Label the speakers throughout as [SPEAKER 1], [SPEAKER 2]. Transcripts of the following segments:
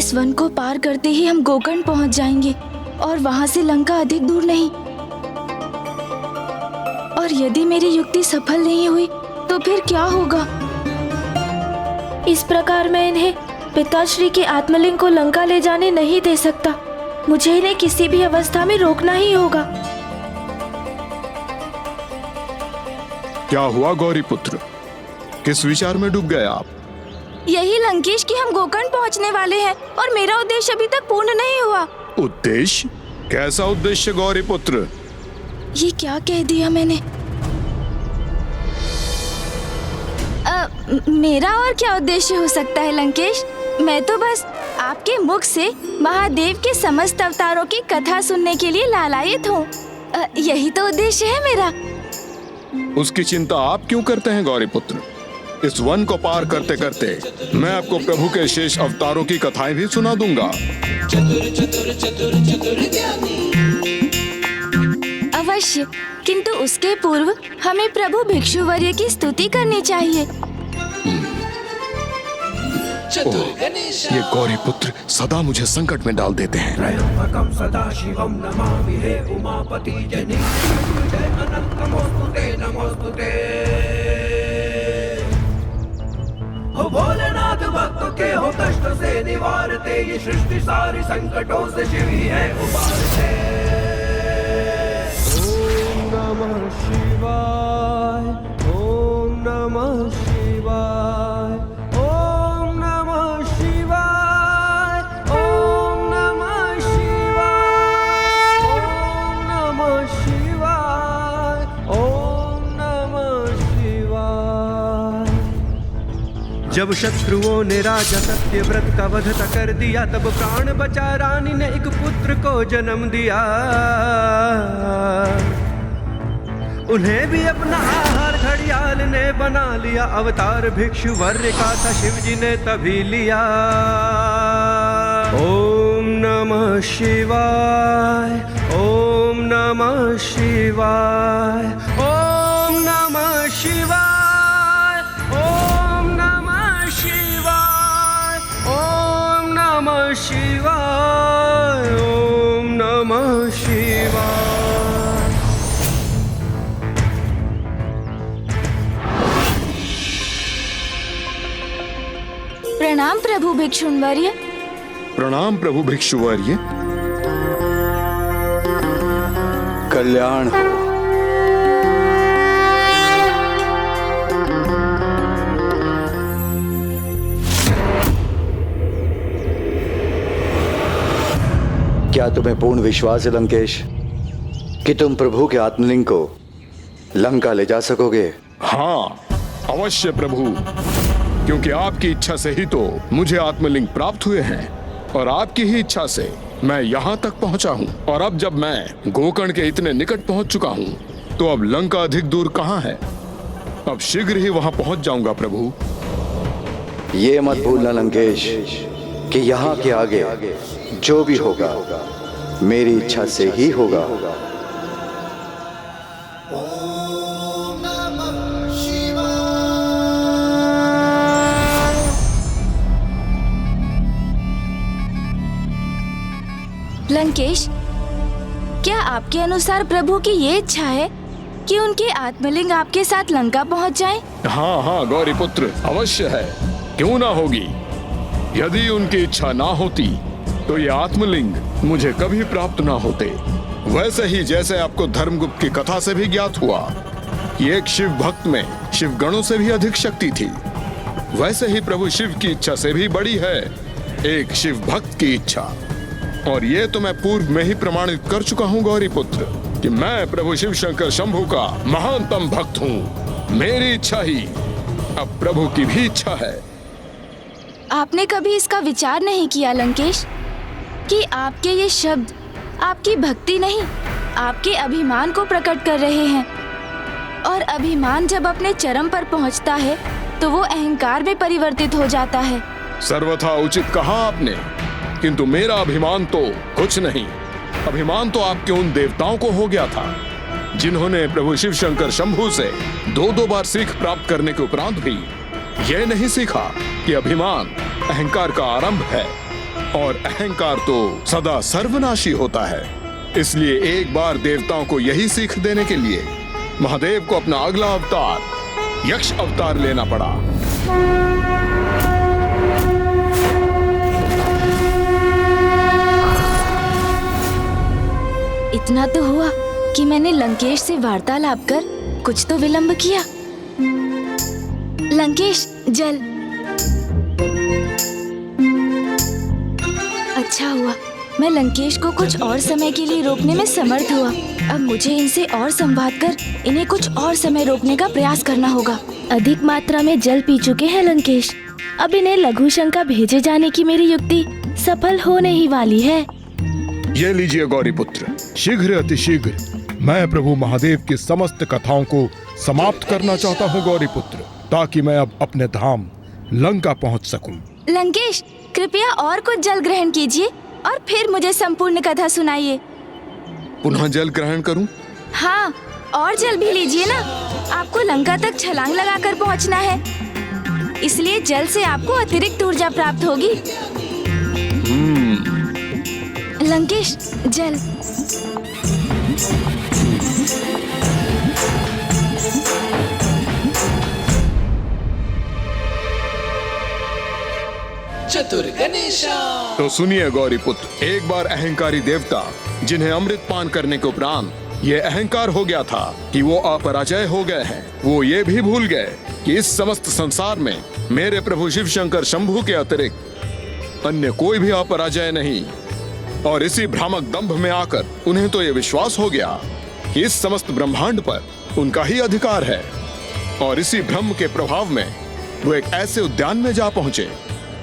[SPEAKER 1] इस वन को पार करते ही हम गोकर्ण पहुंच जाएंगे और वहां से लंका अधिक दूर नहीं। और यदि मेरी युक्ति सफल नहीं हुई तो फिर क्या होगा?
[SPEAKER 2] इस प्रकार मैं इन्हें पिताश्री के आत्मलिंग को लंका ले जाने नहीं दे सकता। मुझे इन्हें किसी भी अवस्था में रोकना ही होगा।
[SPEAKER 3] क्या हुआ गौरी पुत्र, किस विचार में डूब गए आप?
[SPEAKER 1] यही लंकेश कि हम गोकर्ण पहुंचने वाले हैं और मेरा उद्देश्य अभी तक पूर्ण नहीं हुआ।
[SPEAKER 3] उद्देश्य? कैसा उद्देश्य गौरी पुत्र?
[SPEAKER 1] ये क्या कह दिया मैंने? मेरा और क्या उद्देश्य हो सकता है लंकेश? मैं तो बस आपके मुख से महादेव के समस्त अवतारों की कथा सुनने के लिए लालायित हूँ। यही तो उद्देश्य है मेरा।
[SPEAKER 3] उसकी चिंता आप क्यों करते हैं गौरी पुत्र? इस वन को पार करते करते मैं आपको प्रभु के शेष अवतारों की कथाएं भी सुना दूंगा।
[SPEAKER 1] अवश्य, किंतु उसके पूर्व हमें प्रभु भिक्षुवर्य की स्तुति करनी चाहिए।
[SPEAKER 3] ये गौरी पुत्र सदा मुझे संकट में डाल देते हैं।
[SPEAKER 4] त्रयंबकं सदाशिवं नमामि हे उमापति जय अनंत नमोस्तुते। हो भोलेनाथ भक्तों के हो कष्ट से निवारते, ये सृष्टि सारी संकटों से शिव ही है उबारते। ओम नमः शिवाय, ओम नमः शिवाय, ओम नमः शिवाय, ओम नमः शिवाय, ओम नमः शिवाय, ओम नमः शिवाय। जब शत्रुओं ने राजा सत्यव्रत का वध कर दिया, तब प्राण बचा रानी ने एक पुत्र को जन्म दिया। उन्हें भी अपना आहार घड़ियाल ने बना लिया। अवतार भिक्षुवर्य का था शिव जी ने तभी लिया। ओम नमः शिवाय, ओम नमः शिवाय, ओम नमः शिवाय, ओम नमः शिवाय, ओम नमः शिवाय, ओम नमः शिवाय।
[SPEAKER 1] प्रणाम प्रभु भिक्षुवर्य।
[SPEAKER 3] प्रणाम प्रभु भिक्षुवर्य।
[SPEAKER 5] कल्याण हो। क्या तुम्हें पूर्ण विश्वास है लंकेश कि तुम प्रभु के आत्मलिंग को लंका ले जा सकोगे?
[SPEAKER 3] हाँ अवश्य प्रभु, क्योंकि आपकी इच्छा से ही तो मुझे आत्मलिंग प्राप्त हुए हैं और आपकी ही इच्छा से मैं यहाँ तक पहुँचा हूँ। और अब जब मैं गोकर्ण के इतने निकट पहुँच चुका हूँ तो अब लंका अधिक दूर कहाँ है? अब शीघ्र ही वहाँ पहुँच जाऊंगा प्रभु।
[SPEAKER 5] ये मत भूलना लंकेश कि यहाँ के आगे जो भी होगा मेरी इच्छा से ही होगा।
[SPEAKER 1] लंकेश, क्या आपके अनुसार प्रभु की ये इच्छा है कि उनके आत्मलिंग आपके साथ लंका पहुंच जाए?
[SPEAKER 3] हाँ हाँ गौरी पुत्र, अवश्य है, क्यों ना होगी। यदि उनकी इच्छा ना होती तो ये आत्मलिंग मुझे कभी प्राप्त ना होते। वैसे ही जैसे आपको धर्मगुप्त की कथा से भी ज्ञात हुआ कि एक शिव भक्त में शिव गणों से भी अधिक शक्ति थी, वैसे ही प्रभु शिव की इच्छा से भी बड़ी है एक शिव भक्त की इच्छा। और ये तो मैं पूर्व में ही प्रमाणित कर चुका हूँ गौरी पुत्र कि मैं प्रभु शिव शंकर शंभु का महानतम भक्त हूँ। मेरी इच्छा ही अब प्रभु की भी इच्छा है।
[SPEAKER 1] आपने कभी इसका विचार नहीं किया लंकेश कि आपके ये शब्द आपकी भक्ति नहीं, आपके अभिमान को प्रकट कर रहे हैं। और अभिमान जब अपने चरम पर पहुंचता है तो वो अहंकार में परिवर्तित हो जाता है।
[SPEAKER 3] सर्वथा उचित कहा आपने, किंतु मेरा अभिमान तो कुछ नहीं। अभिमान तो आपके उन देवताओं को हो गया था जिन्होंने प्रभु शिव शंकर शंभु से दो बार सीख प्राप्त करने के उपरांत भी यह नहीं सीखा कि अभिमान अहंकार का आरंभ है। और अहंकार तो सदा सर्वनाशी होता है। इसलिए एक बार देवताओं को यही सीख देने के लिए महादेव को अपना अगला अवतार यक्ष अवतार लेना पड़ा।
[SPEAKER 1] इतना तो हुआ कि मैंने लंकेश से वार्तालाप कर कुछ तो विलंब किया। लंकेश, जल। अच्छा हुआ मैं लंकेश को कुछ और समय के लिए रोकने में समर्थ हुआ। अब मुझे इनसे और संवाद कर इन्हें कुछ और समय रोकने का प्रयास करना होगा।
[SPEAKER 2] अधिक मात्रा में जल पी चुके हैं लंकेश। अब इन्हें लघु शंका भेजे जाने की मेरी युक्ति सफल होने ही वाली है।
[SPEAKER 3] ये लीजिए गौरीपुत्र।
[SPEAKER 6] शीघ्र अतिशीघ्र मैं प्रभु महादेव की समस्त कथाओं को समाप्त करना चाहता हूँ गौरीपुत्र, ताकि मैं अब अपने धाम लंका पहुँच सकूं।
[SPEAKER 1] लंकेश, कृपया और कुछ जल ग्रहण कीजिए और फिर मुझे संपूर्ण कथा सुनाइए।
[SPEAKER 3] पुनः जल ग्रहण करूं?
[SPEAKER 1] हाँ, और जल भी लीजिए ना। आपको लंका तक छलांग लगाकर पहुंचना है, इसलिए जल से आपको अतिरिक्त ऊर्जा प्राप्त होगी। लंकेश, जल।
[SPEAKER 7] चतुर गणेशा।
[SPEAKER 3] तो सुनिए गौरीपुत्र, एक बार अहंकारी देवता जिन्हें अमृत पान करने के उपरांत ये अहंकार हो गया था कि वो अपराजय हो गए हैं, वो ये भी भूल गए कि इस समस्त संसार में मेरे प्रभु शिव शंकर शंभू के अतिरिक्त अन्य कोई भी अपराजय नहीं। और इसी भ्रामक दंभ में आकर उन्हें तो ये विश्वास हो गया कि इस समस्त ब्रह्मांड पर उनका ही अधिकार है। और इसी भ्रम के प्रभाव में वो एक ऐसे उद्यान में जा पहुंचे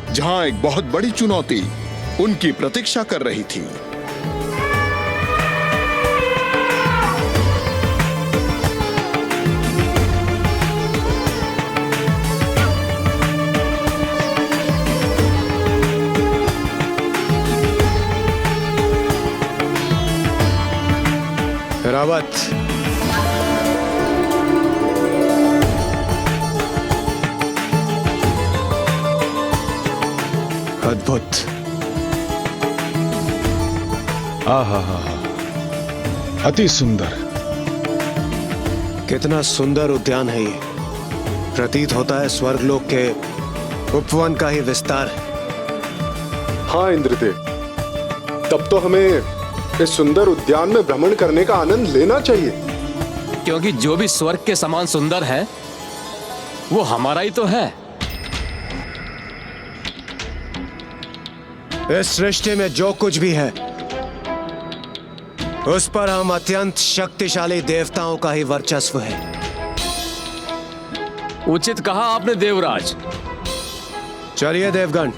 [SPEAKER 3] जहां एक बहुत बड़ी चुनौती उनकी प्रतीक्षा कर रही थी।
[SPEAKER 8] रावत, अद्भुत।
[SPEAKER 6] आहा, अति सुंदर।
[SPEAKER 8] कितना सुंदर उद्यान है ये। प्रतीत होता है स्वर्गलोक के उपवन का ही विस्तार है।
[SPEAKER 9] हाँ इंद्रदेव, तब तो हमें इस सुंदर उद्यान में भ्रमण करने का आनंद लेना चाहिए।
[SPEAKER 7] क्योंकि जो भी स्वर्ग के समान सुंदर है वो हमारा ही तो है।
[SPEAKER 8] इस सृष्टि में जो कुछ भी है उस पर हम अत्यंत शक्तिशाली देवताओं का ही वर्चस्व है।
[SPEAKER 7] उचित कहा आपने देवराज।
[SPEAKER 8] चलिए देवगण,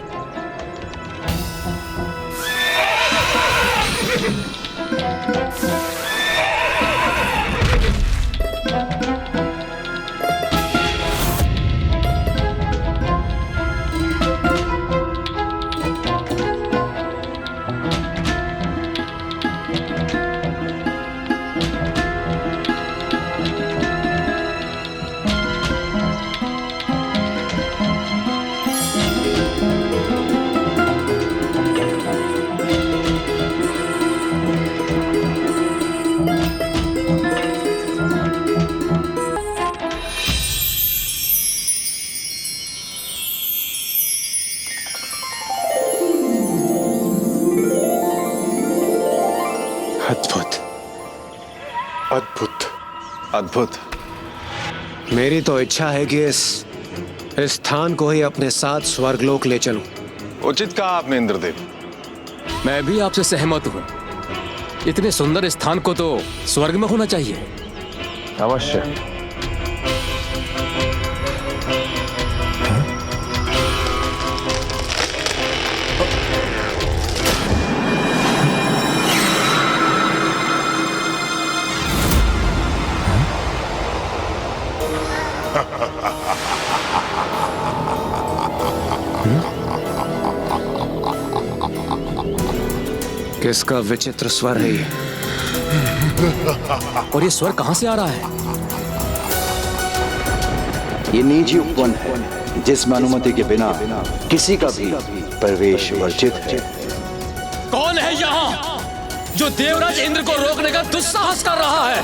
[SPEAKER 9] अद्भुत, अद्भुत,
[SPEAKER 8] अद्भुत। मेरी तो इच्छा है कि इस स्थान को ही अपने साथ स्वर्गलोक ले चलूं।
[SPEAKER 9] उचित कहा आपने इंद्रदेव।
[SPEAKER 7] मैं भी आपसे सहमत हूँ। इतने सुंदर स्थान को तो स्वर्ग में होना चाहिए।
[SPEAKER 9] अवश्य।
[SPEAKER 8] किसका विचित्र स्वर है ये?
[SPEAKER 7] और ये स्वर कहाँ से आ रहा है?
[SPEAKER 5] ये निजी उपवन है जिसमें अनुमति के बिना किसी का भी प्रवेश वर्जित है।
[SPEAKER 7] कौन है यहाँ जो देवराज इंद्र को रोकने का दुस्साहस कर रहा है?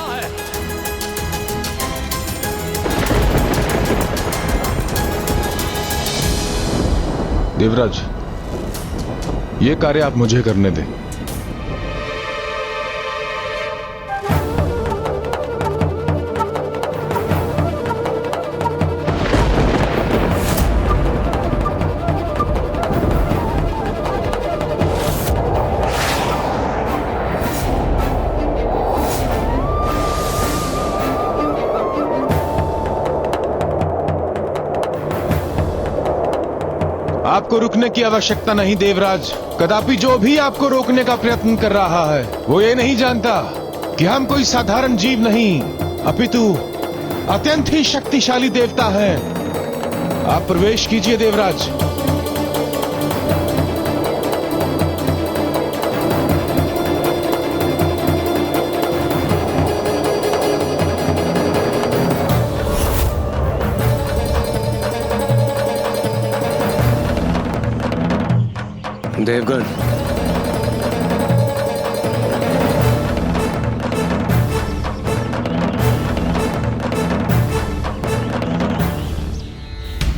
[SPEAKER 10] देवराज, ये कार्य आप मुझे करने दें। आपको रुकने की आवश्यकता नहीं देवराज। कदापि जो भी आपको रोकने का प्रयत्न कर रहा है वो ये नहीं जानता कि हम कोई साधारण जीव नहीं अपितु अत्यंत ही शक्तिशाली देवता हैं। आप प्रवेश कीजिए देवराज।
[SPEAKER 8] देवगण,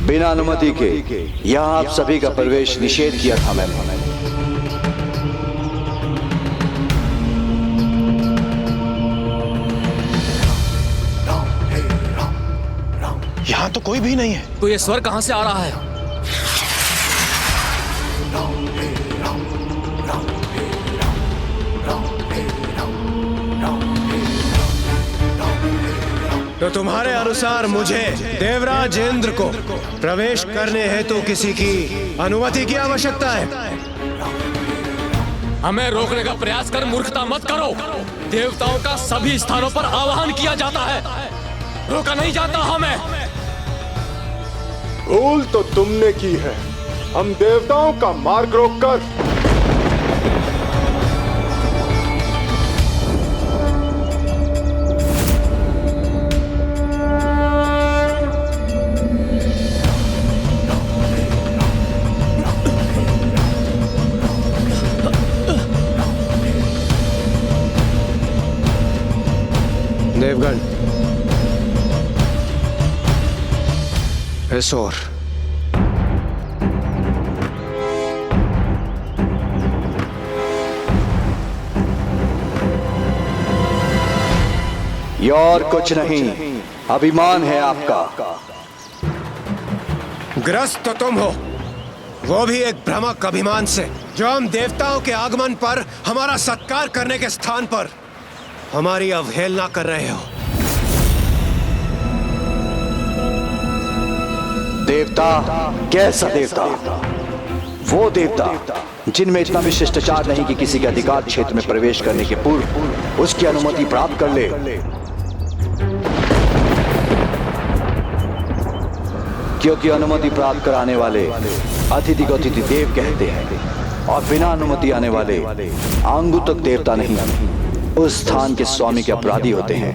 [SPEAKER 5] बिना अनुमति के यहाँ आप सभी का प्रवेश निषेध किया था मैंने।
[SPEAKER 8] यहाँ तो कोई भी नहीं है।
[SPEAKER 7] तो ये स्वर कहां से आ रहा है?
[SPEAKER 8] तो तुम्हारे अनुसार मुझे देवराज इंद्र को प्रवेश करने हेतु किसी की अनुमति की आवश्यकता है?
[SPEAKER 7] हमें रोकने का प्रयास कर मूर्खता मत करो। देवताओं का सभी स्थानों पर आह्वान किया जाता है, रोका नहीं जाता हमें।
[SPEAKER 9] भूल तो तुमने की है। हम देवताओं का मार्ग रोककर
[SPEAKER 8] देवगण, इस ओर।
[SPEAKER 5] ये और कुछ नहीं, अभिमान है आपका।
[SPEAKER 8] ग्रस्त तो तुम हो, वो भी एक भ्रामक अभिमान से, जो हम देवताओं के आगमन पर हमारा सत्कार करने के स्थान पर हमारी अवहेलना कर रहे हो।
[SPEAKER 5] देवता? कैसा देवता? वो देवता जिनमें इतना भी शिष्टाचार नहीं कि किसी के अधिकार क्षेत्र में प्रवेश करने के पूर्व उसकी अनुमति प्राप्त कर ले। क्योंकि अनुमति प्राप्त कराने वाले अतिथि को अतिथि देव कहते हैं और बिना अनुमति आने वाले आंगुतक देवता नहीं, उस स्थान के स्वामी के अपराधी होते हैं।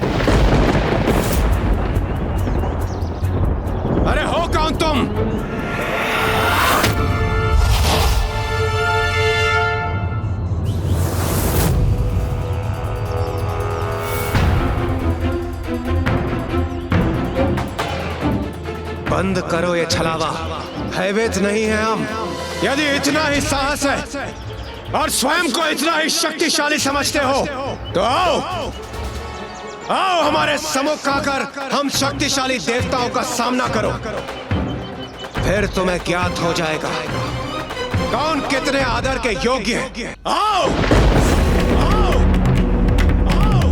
[SPEAKER 8] अरे हो कौन तुम? बंद करो ये छलावा। भयभीत नहीं है हम। यदि इतना ही साहस है और स्वयं को इतना ही शक्तिशाली समझते हो तो आओ, आओ हमारे सम्मुख आकर हम शक्तिशाली देवताओं का सामना करो। फिर तुम्हें ज्ञात हो जाएगा कौन कितने आदर के योग्य है। आओ, आओ, आओ।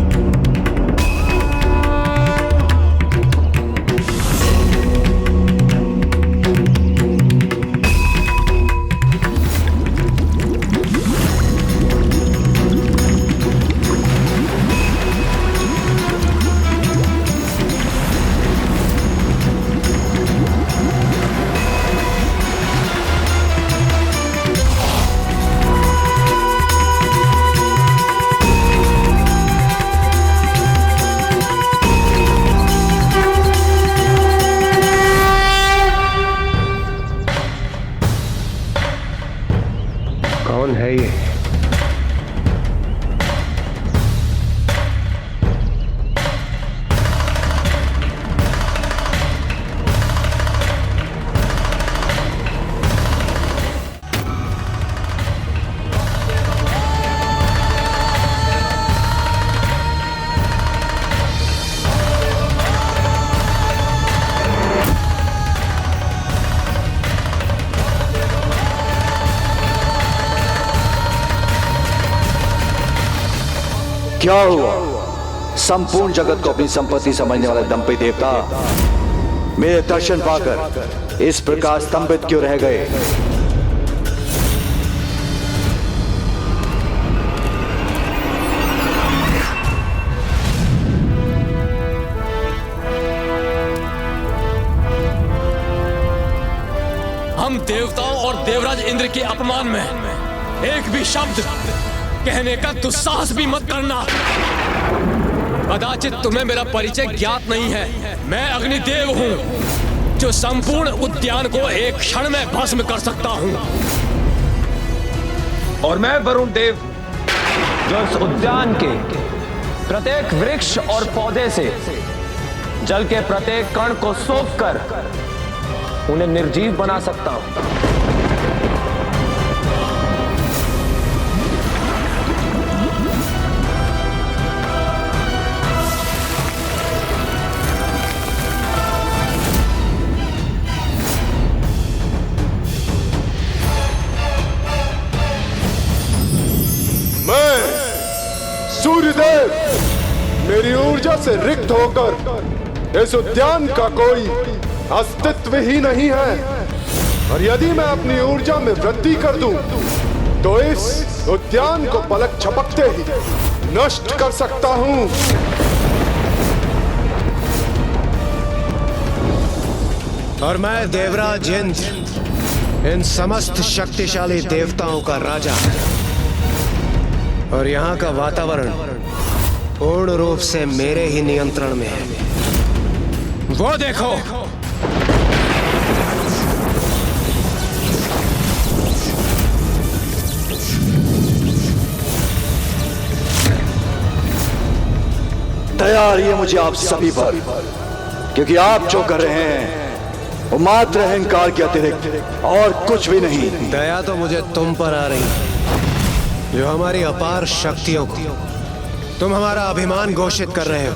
[SPEAKER 5] क्या हुआ? संपूर्ण जगत को अपनी संपत्ति समझने वाले दंपति देवता मेरे दर्शन पाकर इस प्रकार स्तंभित क्यों रह गए?
[SPEAKER 7] हम देवताओं और देवराज इंद्र के अपमान में एक भी शब्द कहने का दुस्साहस भी मत करना। कदाचित तुम्हें मेरा परिचय ज्ञात नहीं है। मैं अग्निदेव हूँ जो संपूर्ण उद्यान को एक क्षण में भस्म कर सकता हूँ।
[SPEAKER 11] और मैं वरुण देव जो इस उद्यान के प्रत्येक वृक्ष और पौधे से जल के प्रत्येक कण को सोख कर उन्हें निर्जीव बना सकता हूं।
[SPEAKER 9] मैं सूर्यदेव मेरी ऊर्जा से रिक्त होकर इस उद्यान का कोई अस्तित्व ही नहीं है, और यदि मैं अपनी ऊर्जा में वृद्धि कर दूं, तो इस उद्यान को पलक झपकते ही नष्ट कर सकता हूं।
[SPEAKER 8] और मैं देवराज इंद्र इन समस्त शक्तिशाली देवताओं का राजा, और यहाँ का वातावरण पूर्ण रूप से मेरे ही नियंत्रण में है। वो देखो,
[SPEAKER 5] दया रही है मुझे आप सभी पर, क्योंकि आप जो कर रहे हैं वो मात्र अहंकार के अतिरिक्त और कुछ भी नहीं।
[SPEAKER 8] दया तो मुझे तुम पर आ रही, जो हमारी अपार शक्तियों को तुम हमारा अभिमान घोषित कर रहे हो।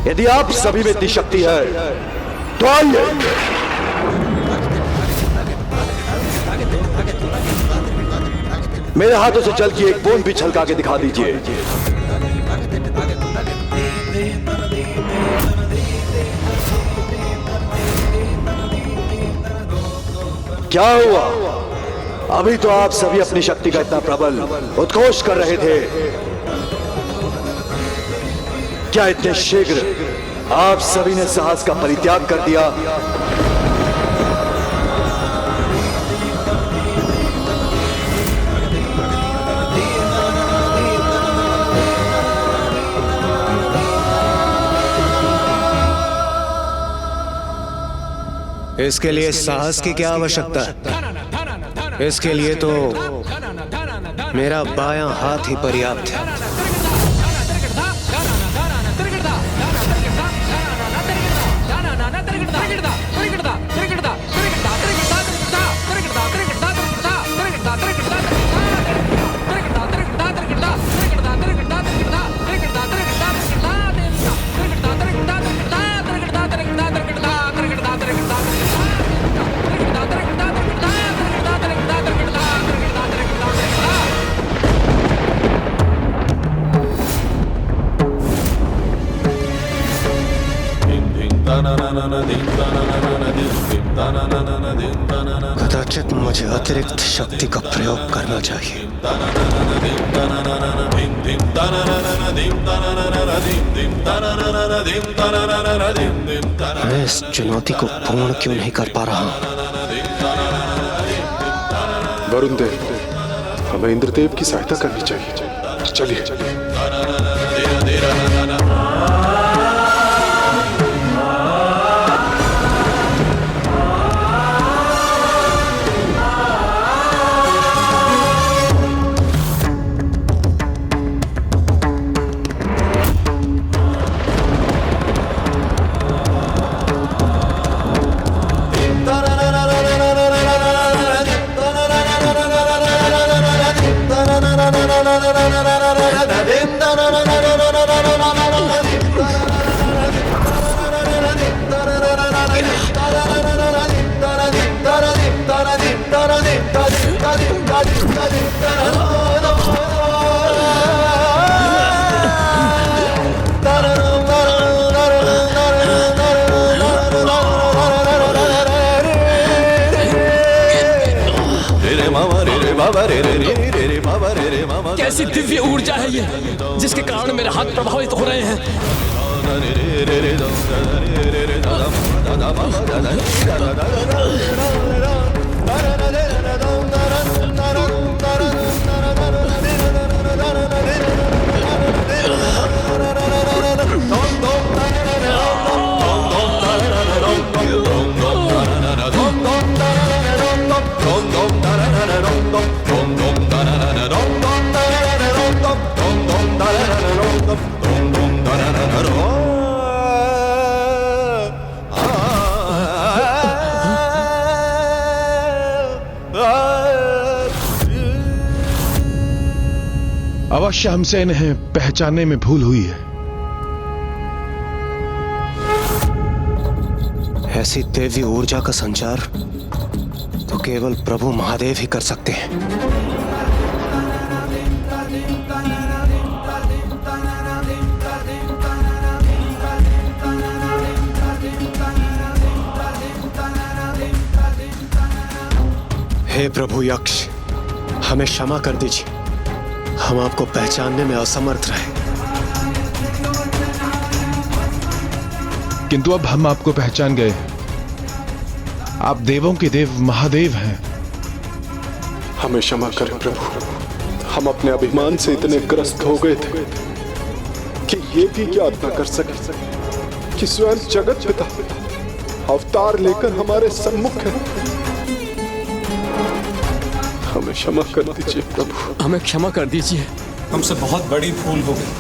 [SPEAKER 5] यदि आप सभी में इतनी शक्ति है तो आइए, मेरे हाथों से जल की एक बूंद भी छलका के दिखा दीजिए। क्या हुआ? अभी तो आप सभी अपनी शक्ति का इतना प्रबल उद्घोष कर रहे थे, क्या इतने शीघ्र आप सभी ने साहस का परित्याग कर दिया?
[SPEAKER 8] इसके लिए साहस की क्या आवश्यकता है? इसके लिए तो मेरा बायां हाथ ही पर्याप्त है। कदाचित मुझे अतिरिक्त शक्ति का प्रयोग करना चाहिए। मैं इस चुनौती को पूर्ण क्यों नहीं कर पा रहा हूं?
[SPEAKER 9] वरुण देव, हमें इंद्रदेव की सहायता करनी चाहिए। चलिए।
[SPEAKER 7] कैसी दिव्य ऊर्जा है ये, जिसके कारण मेरे हाथ प्रभावित हो रहे हैं।
[SPEAKER 10] अवश्य हमसे इन्हें पहचानने में भूल हुई है।
[SPEAKER 8] ऐसी दिव्य ऊर्जा का संचार तो केवल प्रभु महादेव ही कर सकते हैं। हे प्रभु यक्ष, हमें क्षमा कर दीजिए, हम आपको पहचानने में असमर्थ रहे।
[SPEAKER 10] किंतु अब हम आपको पहचान गए हैं। आप देवों के देव महादेव हैं।
[SPEAKER 9] हमें क्षमा करें प्रभु, हम अपने अभिमान से इतने ग्रस्त हो गए थे कि ये भी ज्ञात न कर सके कि स्वयं जगत पिता अवतार लेकर हमारे सम्मुख है। हमें क्षमा कर दीजिए प्रभु,
[SPEAKER 7] हमें क्षमा कर दीजिए,
[SPEAKER 12] हमसे बहुत बड़ी भूल हो गई।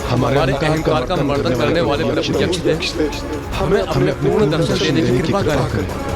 [SPEAKER 10] हमारे
[SPEAKER 7] अहंकार का मर्दन करने वाले प्रभु यक्ष देव, हमें अपने पूर्ण दर्शन देने की कृपा करें।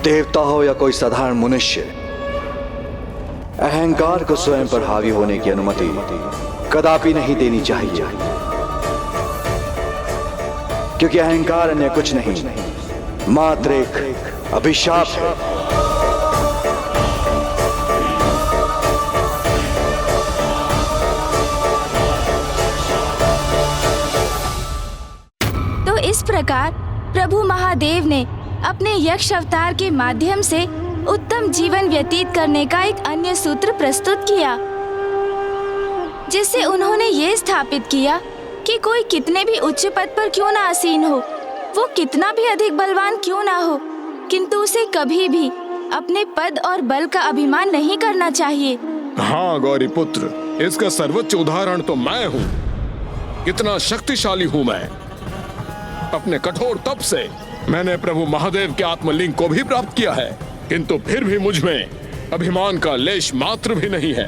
[SPEAKER 5] देवता हो या कोई साधारण मनुष्य, अहंकार को स्वयं पर हावी होने की अनुमति कदापि नहीं देनी चाहिए, क्योंकि अहंकार अन्य कुछ नहीं, मात्र एक अभिशाप है।
[SPEAKER 1] तो इस प्रकार प्रभु महादेव ने अपने यक्ष अवतार के माध्यम से उत्तम जीवन व्यतीत करने का एक अन्य सूत्र प्रस्तुत किया, जिससे उन्होंने ये स्थापित किया कि कोई कितने भी उच्च पद पर क्यों ना आसीन हो, वो कितना भी अधिक बलवान क्यों ना हो, किंतु उसे कभी भी अपने पद और बल का अभिमान नहीं करना चाहिए।
[SPEAKER 3] हाँ गौरी पुत्र, इसका सर्वोच्च उदाहरण तो मैं हूँ। कितना शक्तिशाली हूँ मैं। अपने कठोर तप से मैंने प्रभु महादेव के आत्मलिंग को भी प्राप्त किया है, किंतु फिर भी मुझ में अभिमान का लेश मात्र भी नहीं है।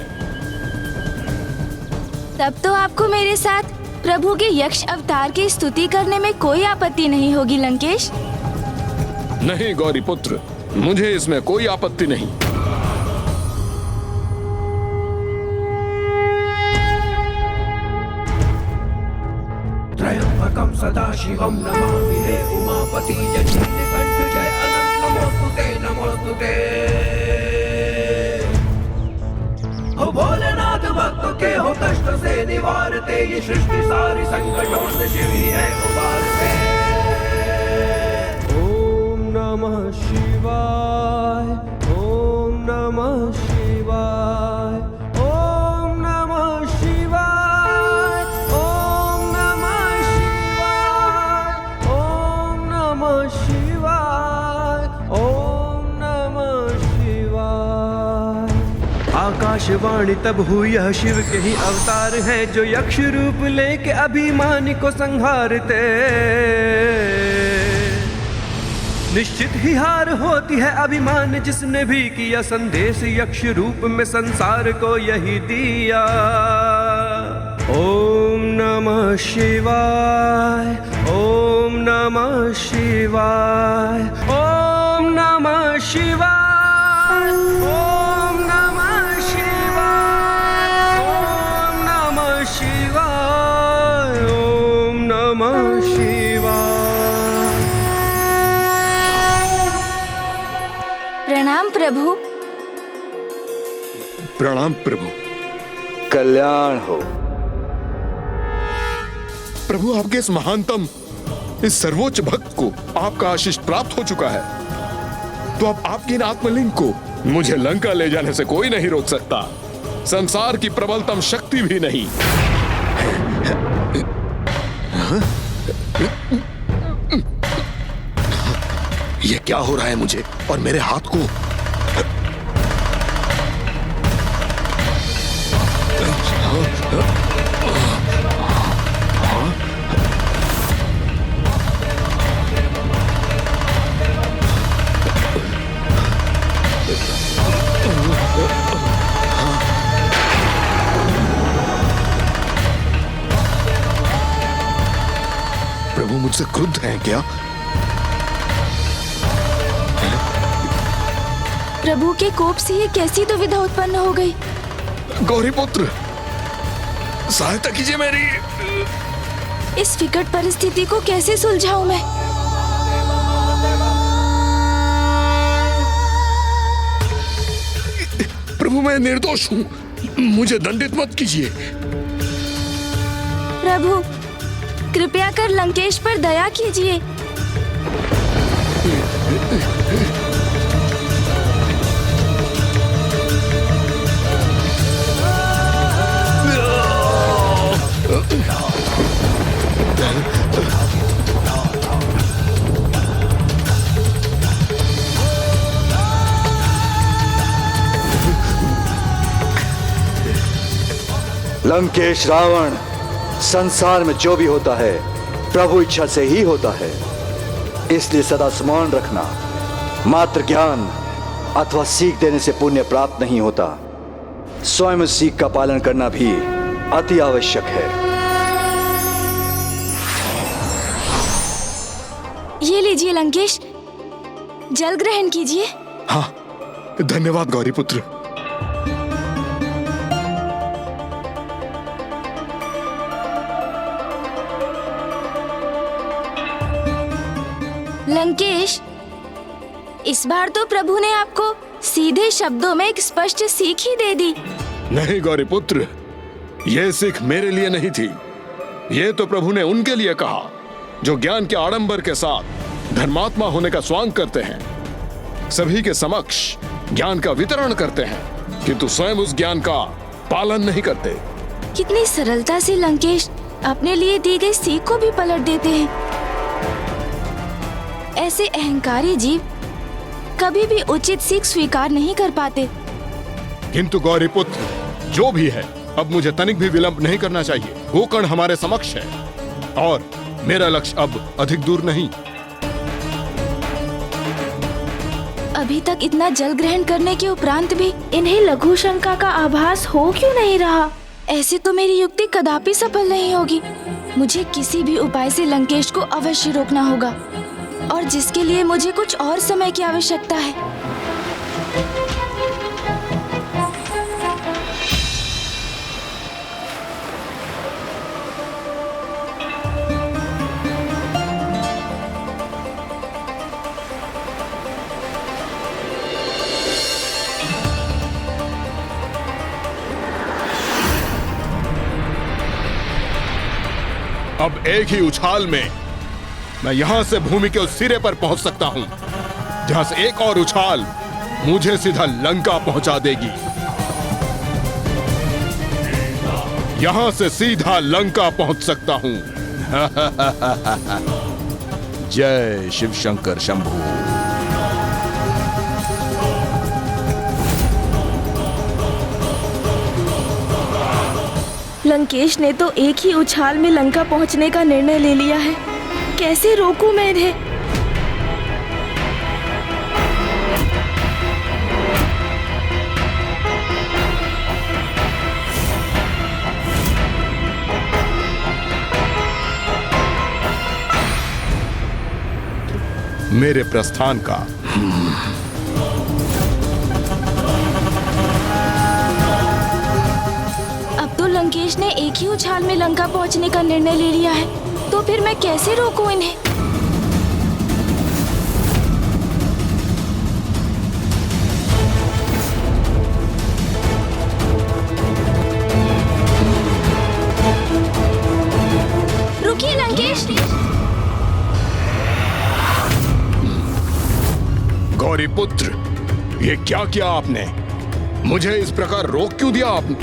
[SPEAKER 1] तब तो आपको मेरे साथ प्रभु के यक्ष अवतार की स्तुति करने में कोई आपत्ति नहीं होगी लंकेश।
[SPEAKER 3] नहीं गौरी पुत्र, मुझे इसमें कोई आपत्ति नहीं।
[SPEAKER 4] त्रयंबकं सदाशिवं नमामि हे उमापति जयनीलकंठ जय अनंत नमोस्तुते नमोस्तुते। हो भोलेनाथ भक्तों के हो कष्ट से निवारते, ये सृष्टि सारी संकटों से शिव ही है उबारते। ओम नमः शिवाय, ओम नमः शिवाय, ओम नमः शिवाय, ओम नमः शिवाय, ओम नमः शिवाय, ओम नमः शिवाय। आकाशवाणी तब हुई, यह शिव के ही अवतार है, जो यक्ष रूप लेके अभिमानी को संहारते। निश्चित ही हार होती है अभिमान जिसने भी किया, संदेश यक्ष रूप में संसार को यही दिया। ओम नमः शिवाय, ओम नमः शिवाय, ओम नमः शिवाय, ओम नमः शिवाय, ओम नमः शिवाय, ओम नमः शिवाय।
[SPEAKER 1] प्रणाम प्रभु।
[SPEAKER 3] प्रणाम प्रभु।
[SPEAKER 5] कल्याण हो।
[SPEAKER 3] प्रभु, आपके इस महानतम, इस सर्वोच्च भक्त को आपका आशीष प्राप्त हो चुका है, तो अब आपकी इन आत्मलिंग को मुझे लंका ले जाने से कोई नहीं रोक सकता। संसार की प्रबलतम शक्ति भी नहीं। ये क्या हो रहा है मुझे और मेरे हाथ को? प्रभु मुझसे क्रुद्ध हैं क्या?
[SPEAKER 1] प्रभु के कोप से ये कैसी दुविधा उत्पन्न हो गई?
[SPEAKER 3] गौरीपुत्र, सहायता कीजिए मेरी।
[SPEAKER 1] इस विकट परिस्थिति को कैसे सुलझाऊं मैं?
[SPEAKER 3] प्रभु, मैं निर्दोष हूँ, मुझे दंडित मत कीजिए।
[SPEAKER 1] प्रभु, कृपया कर लंकेश पर दया कीजिए।
[SPEAKER 5] लंकेश रावण, संसार में जो भी होता है प्रभु इच्छा से ही होता है, इसलिए सदा स्मरण रखना। मात्र ज्ञान अथवा सीख देने से पुण्य प्राप्त नहीं होता, स्वयं उस सीख का पालन करना भी अति आवश्यक है।
[SPEAKER 1] ये लीजिए लंकेश, जल ग्रहण कीजिए।
[SPEAKER 3] हाँ, धन्यवाद गौरीपुत्र।
[SPEAKER 1] लंकेश, इस बार तो प्रभु ने आपको सीधे शब्दों में एक स्पष्ट सीख ही दे दी।
[SPEAKER 3] नहीं गौरीपुत्र, यह सीख मेरे लिए नहीं थी। यह तो प्रभु ने उनके लिए कहा जो ज्ञान के आडंबर के साथ धर्मात्मा होने का स्वांग करते हैं, सभी के समक्ष ज्ञान का वितरण करते हैं, किंतु स्वयं उस ज्ञान का पालन नहीं करते।
[SPEAKER 1] कितनी सरलता से लंकेश अपने लिए दी गई सीख को भी पलट देते हैं। ऐसे अहंकारी जीव कभी भी उचित सीख स्वीकार नहीं कर पाते।
[SPEAKER 6] किंतु गौरीपुत्र, जो भी है, अब मुझे तनिक भी विलंब नहीं करना चाहिए। गोकर्ण हमारे समक्ष है और मेरा लक्ष्य अब अधिक दूर नहीं।
[SPEAKER 1] अभी तक इतना जल ग्रहण करने के उपरांत भी
[SPEAKER 2] इन्हें लघु शंका का आभास हो क्यों नहीं रहा?
[SPEAKER 1] ऐसे तो मेरी युक्ति कदापि सफल नहीं होगी। मुझे किसी भी उपाय से लंकेश को अवश्य रोकना होगा, और जिसके लिए मुझे कुछ और समय की आवश्यकता है।
[SPEAKER 6] अब एक ही उछाल में मैं यहां से भूमि के उस सिरे पर पहुंच सकता हूं, जहां से एक और उछाल मुझे सीधा लंका पहुंचा देगी। यहां से सीधा लंका पहुंच सकता हूं। जय शिव शंकर शंभू।
[SPEAKER 2] लंकेश ने तो एक ही उछाल में लंका पहुंचने का निर्णय ले लिया है। कैसे रोकूं मैं इन्हें?
[SPEAKER 6] मेरे प्रस्थान का।
[SPEAKER 1] अब तो लंकेश ने एक ही उछाल में लंका पहुंचने का निर्णय ले लिया है, तो फिर मैं कैसे रोकूं इन्हें? रुकिए लंकेश।
[SPEAKER 3] गौरी पुत्र, ये क्या किया आपने? मुझे इस प्रकार रोक क्यों दिया आपने?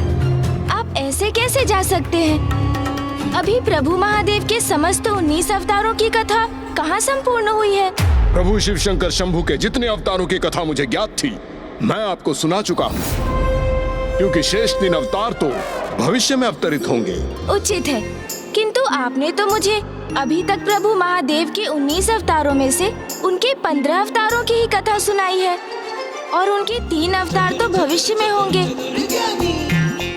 [SPEAKER 1] आप ऐसे कैसे जा सकते हैं? अभी प्रभु महादेव के समस्त 19 अवतारों की कथा कहाँ संपूर्ण हुई है?
[SPEAKER 3] प्रभु शिव शंकर शंभू के जितने अवतारों की कथा मुझे ज्ञात थी, मैं आपको सुना चुका हूँ, क्योंकि शेष 3 अवतार तो भविष्य में अवतरित होंगे।
[SPEAKER 1] उचित है, किंतु आपने तो मुझे अभी तक प्रभु महादेव के 19 अवतारों में से उनके 15 अवतारों की ही कथा सुनाई है, और उनके 3 अवतार तो भविष्य में होंगे।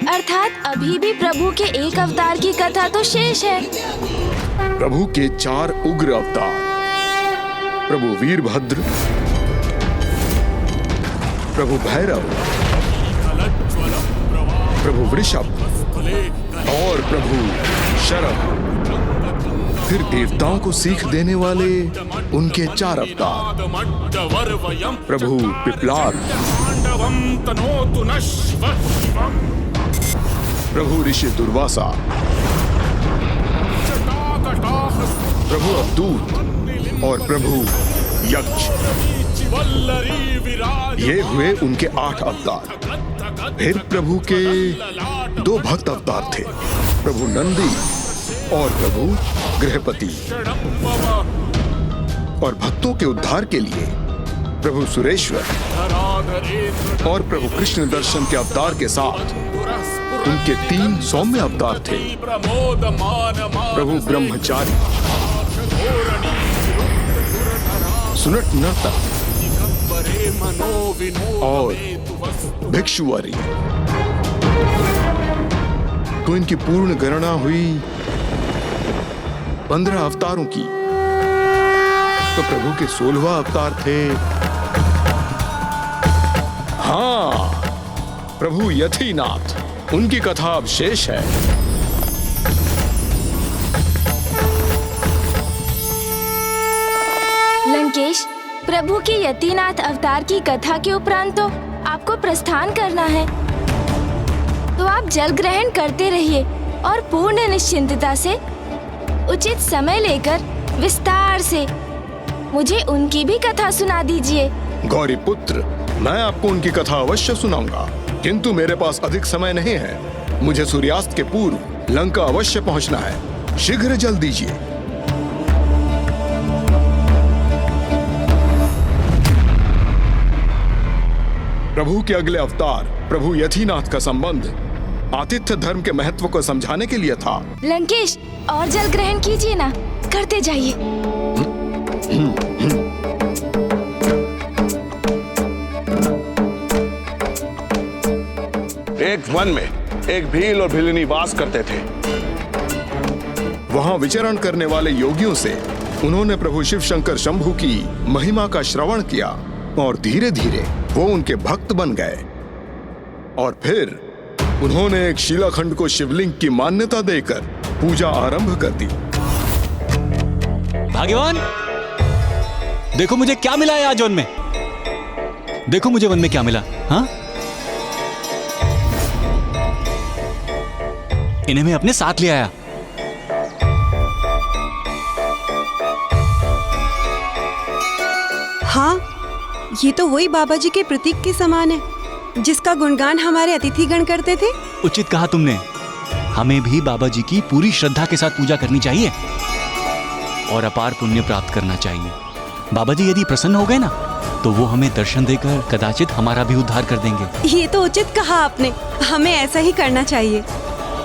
[SPEAKER 1] अर्थात अभी भी प्रभु के एक अवतार की कथा तो शेष है।
[SPEAKER 3] प्रभु के 4 उग्र अवतार, प्रभु वीरभद्र, प्रभु भैरव, प्रभु वृषभ और प्रभु शरभ। फिर देवताओं को सीख देने वाले उनके 4 अवतार, प्रभु पिपलाद, प्रभु ऋषि दुर्वासा, प्रभु अवधूत और प्रभु यक्ष। ये हुए उनके 8 अवतार। फिर प्रभु के 2 भक्त अवतार थे, प्रभु नंदी और प्रभु गृहपति। और भक्तों के उद्धार के लिए प्रभु सुरेश्वर और प्रभु कृष्ण दर्शन के अवतार के साथ उनके 3 सौम्य अवतार थे, प्रभु ब्रह्मचारी, सुनट नर्तक और भिक्षुवरी। तो इनकी पूर्ण गणना हुई 15 अवतारों की। तो प्रभु के 16वां अवतार थे, हाँ, प्रभु यतीनाथ। उनकी कथा अब शेष है।
[SPEAKER 1] लंकेश, प्रभु के यतीनाथ अवतार की कथा के उपरांत तो आपको प्रस्थान करना है, तो आप जल ग्रहण करते रहिए और पूर्ण निश्चिंतता से उचित समय लेकर विस्तार से मुझे उनकी भी कथा सुना दीजिए।
[SPEAKER 3] गौरी पुत्र, मैं आपको उनकी कथा अवश्य सुनाऊंगा, किंतु मेरे पास अधिक समय नहीं है। मुझे सूर्यास्त के पूर्व लंका अवश्य पहुंचना है। शीघ्र जल दीजिए। प्रभु के अगले अवतार प्रभु यतीनाथ का संबंध आतिथ्य धर्म के महत्व को समझाने के लिए था।
[SPEAKER 1] लंकेश, और जल ग्रहण कीजिए ना, करते जाइए।
[SPEAKER 13] एक वन में एक भील और भिलनी वास करते थे।
[SPEAKER 3] वहां विचरण करने वाले योगियों से उन्होंने प्रभु शिव शंकर शंभू की महिमा का श्रवण किया और धीरे धीरे वो उनके भक्त बन गए। और फिर उन्होंने एक शिलाखंड को शिवलिंग की मान्यता देकर पूजा आरंभ कर दी।
[SPEAKER 14] भाग्यवान, देखो मुझे क्या मिला है आज वन में। देखो मुझे वन में क्या मिला। हाँ, इन्हें मैं अपने साथ ले आया।
[SPEAKER 15] हाँ, ये तो वही बाबा जी के प्रतीक के समान है जिसका गुणगान हमारे अतिथिगण करते थे।
[SPEAKER 14] उचित कहा तुमने। हमें भी बाबा जी की पूरी श्रद्धा के साथ पूजा करनी चाहिए और अपार पुण्य प्राप्त करना चाहिए। बाबा जी यदि प्रसन्न हो गए ना, तो वो हमें दर्शन देकर कदाचित हमारा भी उद्धार कर देंगे।
[SPEAKER 15] ये तो उचित कहा आपने, हमें ऐसा ही करना चाहिए।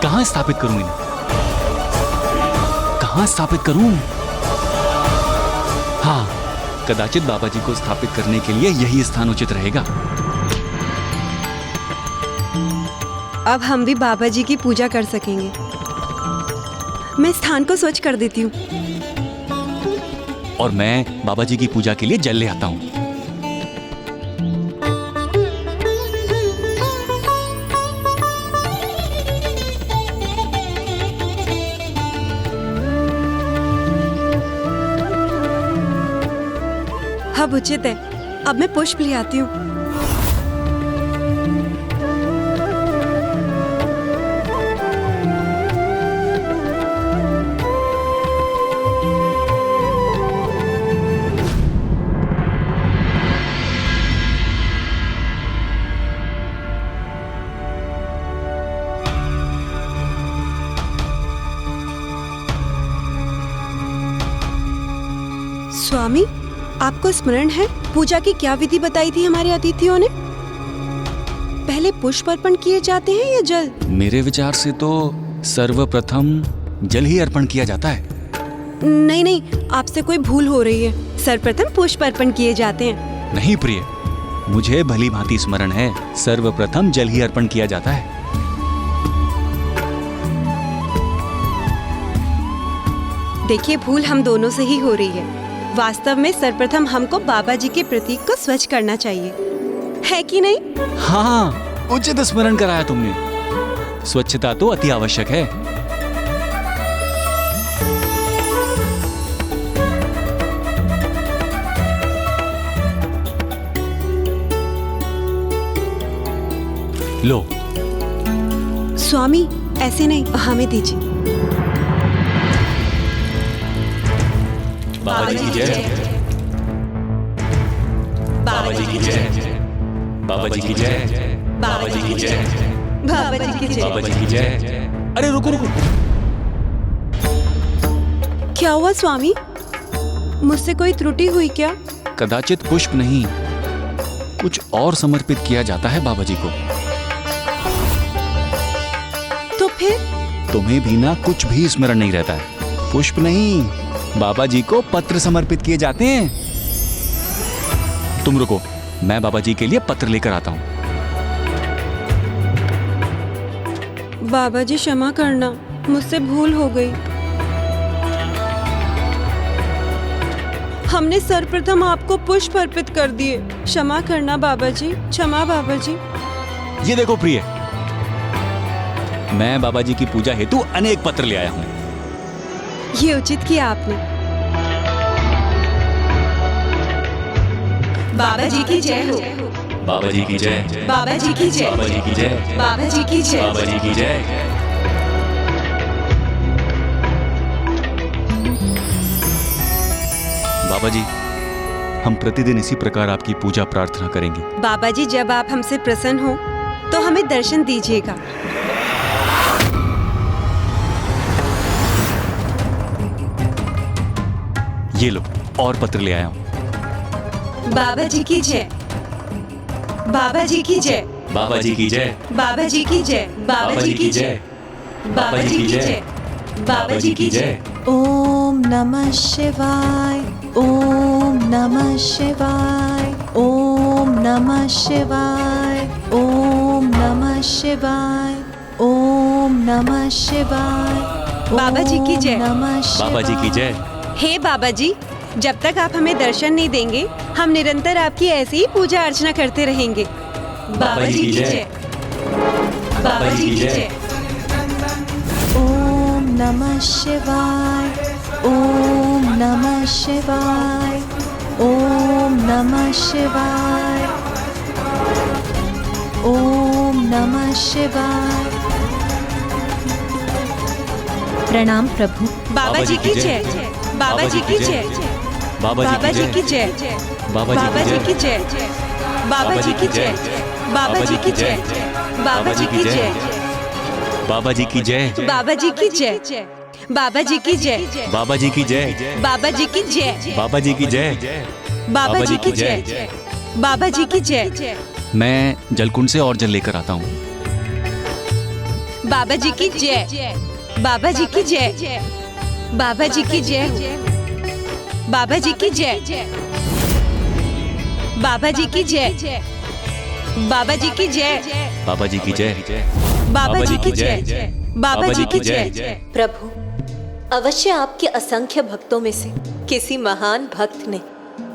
[SPEAKER 14] कहाँ स्थापित करूं इन्हें? कहाँ स्थापित करूं? हाँ, कदाचित बाबा जी को स्थापित करने के लिए यही स्थान उचित रहेगा।
[SPEAKER 15] अब हम भी बाबा जी की पूजा कर सकेंगे। मैं स्थान को स्वच्छ कर देती हूँ।
[SPEAKER 14] और मैं बाबा जी की पूजा के लिए जल ले आता हूँ।
[SPEAKER 15] अब उचित है, अब मैं पुष्प ले आती हूँ। स्वामी, आपको स्मरण है पूजा की क्या विधि बताई थी हमारे अतिथियों ने? पहले पुष्प अर्पण किए जाते हैं या जल?
[SPEAKER 14] मेरे विचार से तो सर्वप्रथम जल ही अर्पण किया जाता है।
[SPEAKER 15] नहीं नहीं, आपसे कोई भूल हो रही है। सर्वप्रथम पुष्प अर्पण किए जाते हैं।
[SPEAKER 14] नहीं प्रिय, मुझे भली भांति स्मरण है, सर्वप्रथम जल ही अर्पण किया जाता है।
[SPEAKER 15] देखिए, भूल हम दोनों से ही हो रही है। वास्तव में सर्वप्रथम हमको बाबा जी के प्रतीक को स्वच्छ करना चाहिए, है कि नहीं?
[SPEAKER 14] हाँ, उचित स्मरण कराया तुमने। स्वच्छता तो अति आवश्यक है। लो।
[SPEAKER 15] स्वामी, ऐसे नहीं, हमें दीजिए।
[SPEAKER 14] बाबा जी की जय। बाबा जी की जय। बाबा जी की जय। बाबा जी की जय।
[SPEAKER 15] बाबा जी की जय।
[SPEAKER 14] बाबा जी की जय। अरे रुको रुको।
[SPEAKER 15] क्या हुआ स्वामी? मुझसे कोई त्रुटि हुई क्या?
[SPEAKER 14] कदाचित पुष्प नहीं, कुछ और समर्पित किया जाता है बाबा जी को।
[SPEAKER 15] तो फिर?
[SPEAKER 14] तुम्हें भी ना कुछ भी स्मरण नहीं रहता है। पुष्प नहीं, बाबा जी को पत्र समर्पित किए जाते हैं। तुम रुको, मैं बाबा जी के लिए पत्र लेकर आता हूँ।
[SPEAKER 15] बाबा जी क्षमा करना, मुझसे भूल हो गई। हमने सर्वप्रथम आपको पुष्प अर्पित कर दिए। क्षमा करना बाबा जी, क्षमा बाबा जी।
[SPEAKER 14] ये देखो प्रिय, मैं बाबा जी की पूजा हेतु अनेक पत्र ले आया हूँ।
[SPEAKER 15] ये उचित किया आपने। बाबा जी की जय हो।
[SPEAKER 14] बाबा जी की जय।
[SPEAKER 15] बाबा जी की जय।
[SPEAKER 14] बाबा जी की जय।
[SPEAKER 15] बाबा जी की जय।
[SPEAKER 14] बाबा जी की जय। बाबा जी, हम प्रतिदिन इसी प्रकार आपकी पूजा प्रार्थना करेंगे।
[SPEAKER 15] बाबा जी, जब आप हमसे प्रसन्न हो तो हमें दर्शन दीजिएगा।
[SPEAKER 14] ये लो, और पत्र ले आया हूँ।
[SPEAKER 15] बाबा जी की जय। बाबा जी की जय।
[SPEAKER 14] बाबा जी की जय।
[SPEAKER 15] बाबा जी की जय। बाबा जी की जय। बाबा जी की जय। बाबा जी की जय। ओम नमः शिवाय। ओम नमः शिवाय। ओम नमः शिवाय। ओम नमः शिवाय। ओम नमः शिवाय। बाबा जी की जय।
[SPEAKER 14] बाबा जी की जय।
[SPEAKER 15] हे बाबा जी, जब तक आप हमें दर्शन नहीं देंगे, हम निरंतर आपकी ऐसी ही पूजा अर्चना करते रहेंगे। बाबा जी की जय। बाबा जी की जय। ओम नमः शिवाय। ओम नमः शिवाय। ओम नमः शिवाय। ओम नमः शिवाय। प्रणाम प्रभु। बाबा जी की जय। बाबा जी की जय।
[SPEAKER 14] बाबा
[SPEAKER 15] जी की जय।
[SPEAKER 14] बाबा
[SPEAKER 15] जी की जय। बाबा जी की जय। बाबा जी की जय। बाबा जी की जय।
[SPEAKER 14] बाबा जी की जय।
[SPEAKER 15] बाबा जी की जय। बाबा जी की जय।
[SPEAKER 14] बाबा जी की जय।
[SPEAKER 15] बाबा जी की जय।
[SPEAKER 14] बाबा जी की जय।
[SPEAKER 15] बाबा जी की जय। बाबा जी की जय।
[SPEAKER 14] मैं जलकुंड से और जल लेकर आता हूँ।
[SPEAKER 15] बाबा जी की जय। बाबा जी की जय। बाबा जी की जय। बाबा जी की जय। बाबा जी की जय। बाबा जी की जय।
[SPEAKER 14] बाबा जी की जय।
[SPEAKER 15] बाबा जी की जय। बाबा जी की जय।
[SPEAKER 16] प्रभु,
[SPEAKER 15] अवश्य आपके असंख्य भक्तों में से किसी महान भक्त ने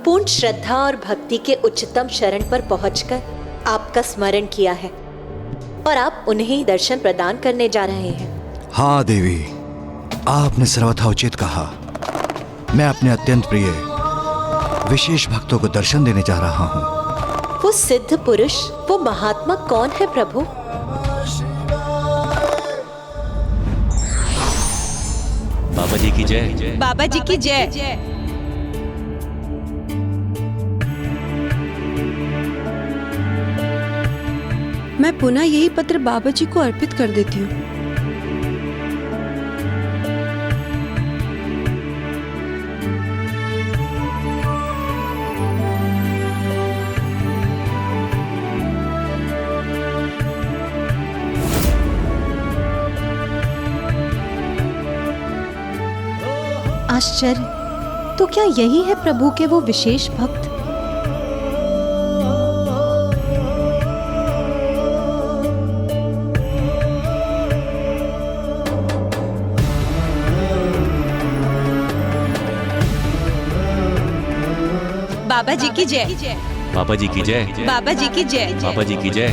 [SPEAKER 15] पूर्ण श्रद्धा और भक्ति के उच्चतम शरण पर पहुंचकर आपका स्मरण किया है और आप उन्हें ही दर्शन प्रदान करने जा रहे हैं।
[SPEAKER 5] हाँ देवी, आपने सर्वथा उचित कहा। मैं अपने अत्यंत प्रिय विशेष भक्तों को दर्शन देने जा रहा हूँ।
[SPEAKER 15] वो सिद्ध पुरुष, वो महात्मा कौन है प्रभु?
[SPEAKER 14] बाबा जी की जय।
[SPEAKER 15] बाबा जी की जय।
[SPEAKER 16] मैं पुनः यही पत्र बाबा जी को अर्पित कर देती हूँ।
[SPEAKER 15] आश्चर्य, तो क्या यही है प्रभु के वो विशेष भक्त? बाबा जी की जय।
[SPEAKER 14] बाबा जी की जय।
[SPEAKER 15] बाबा जी की जय।
[SPEAKER 14] बाबा जी की जय।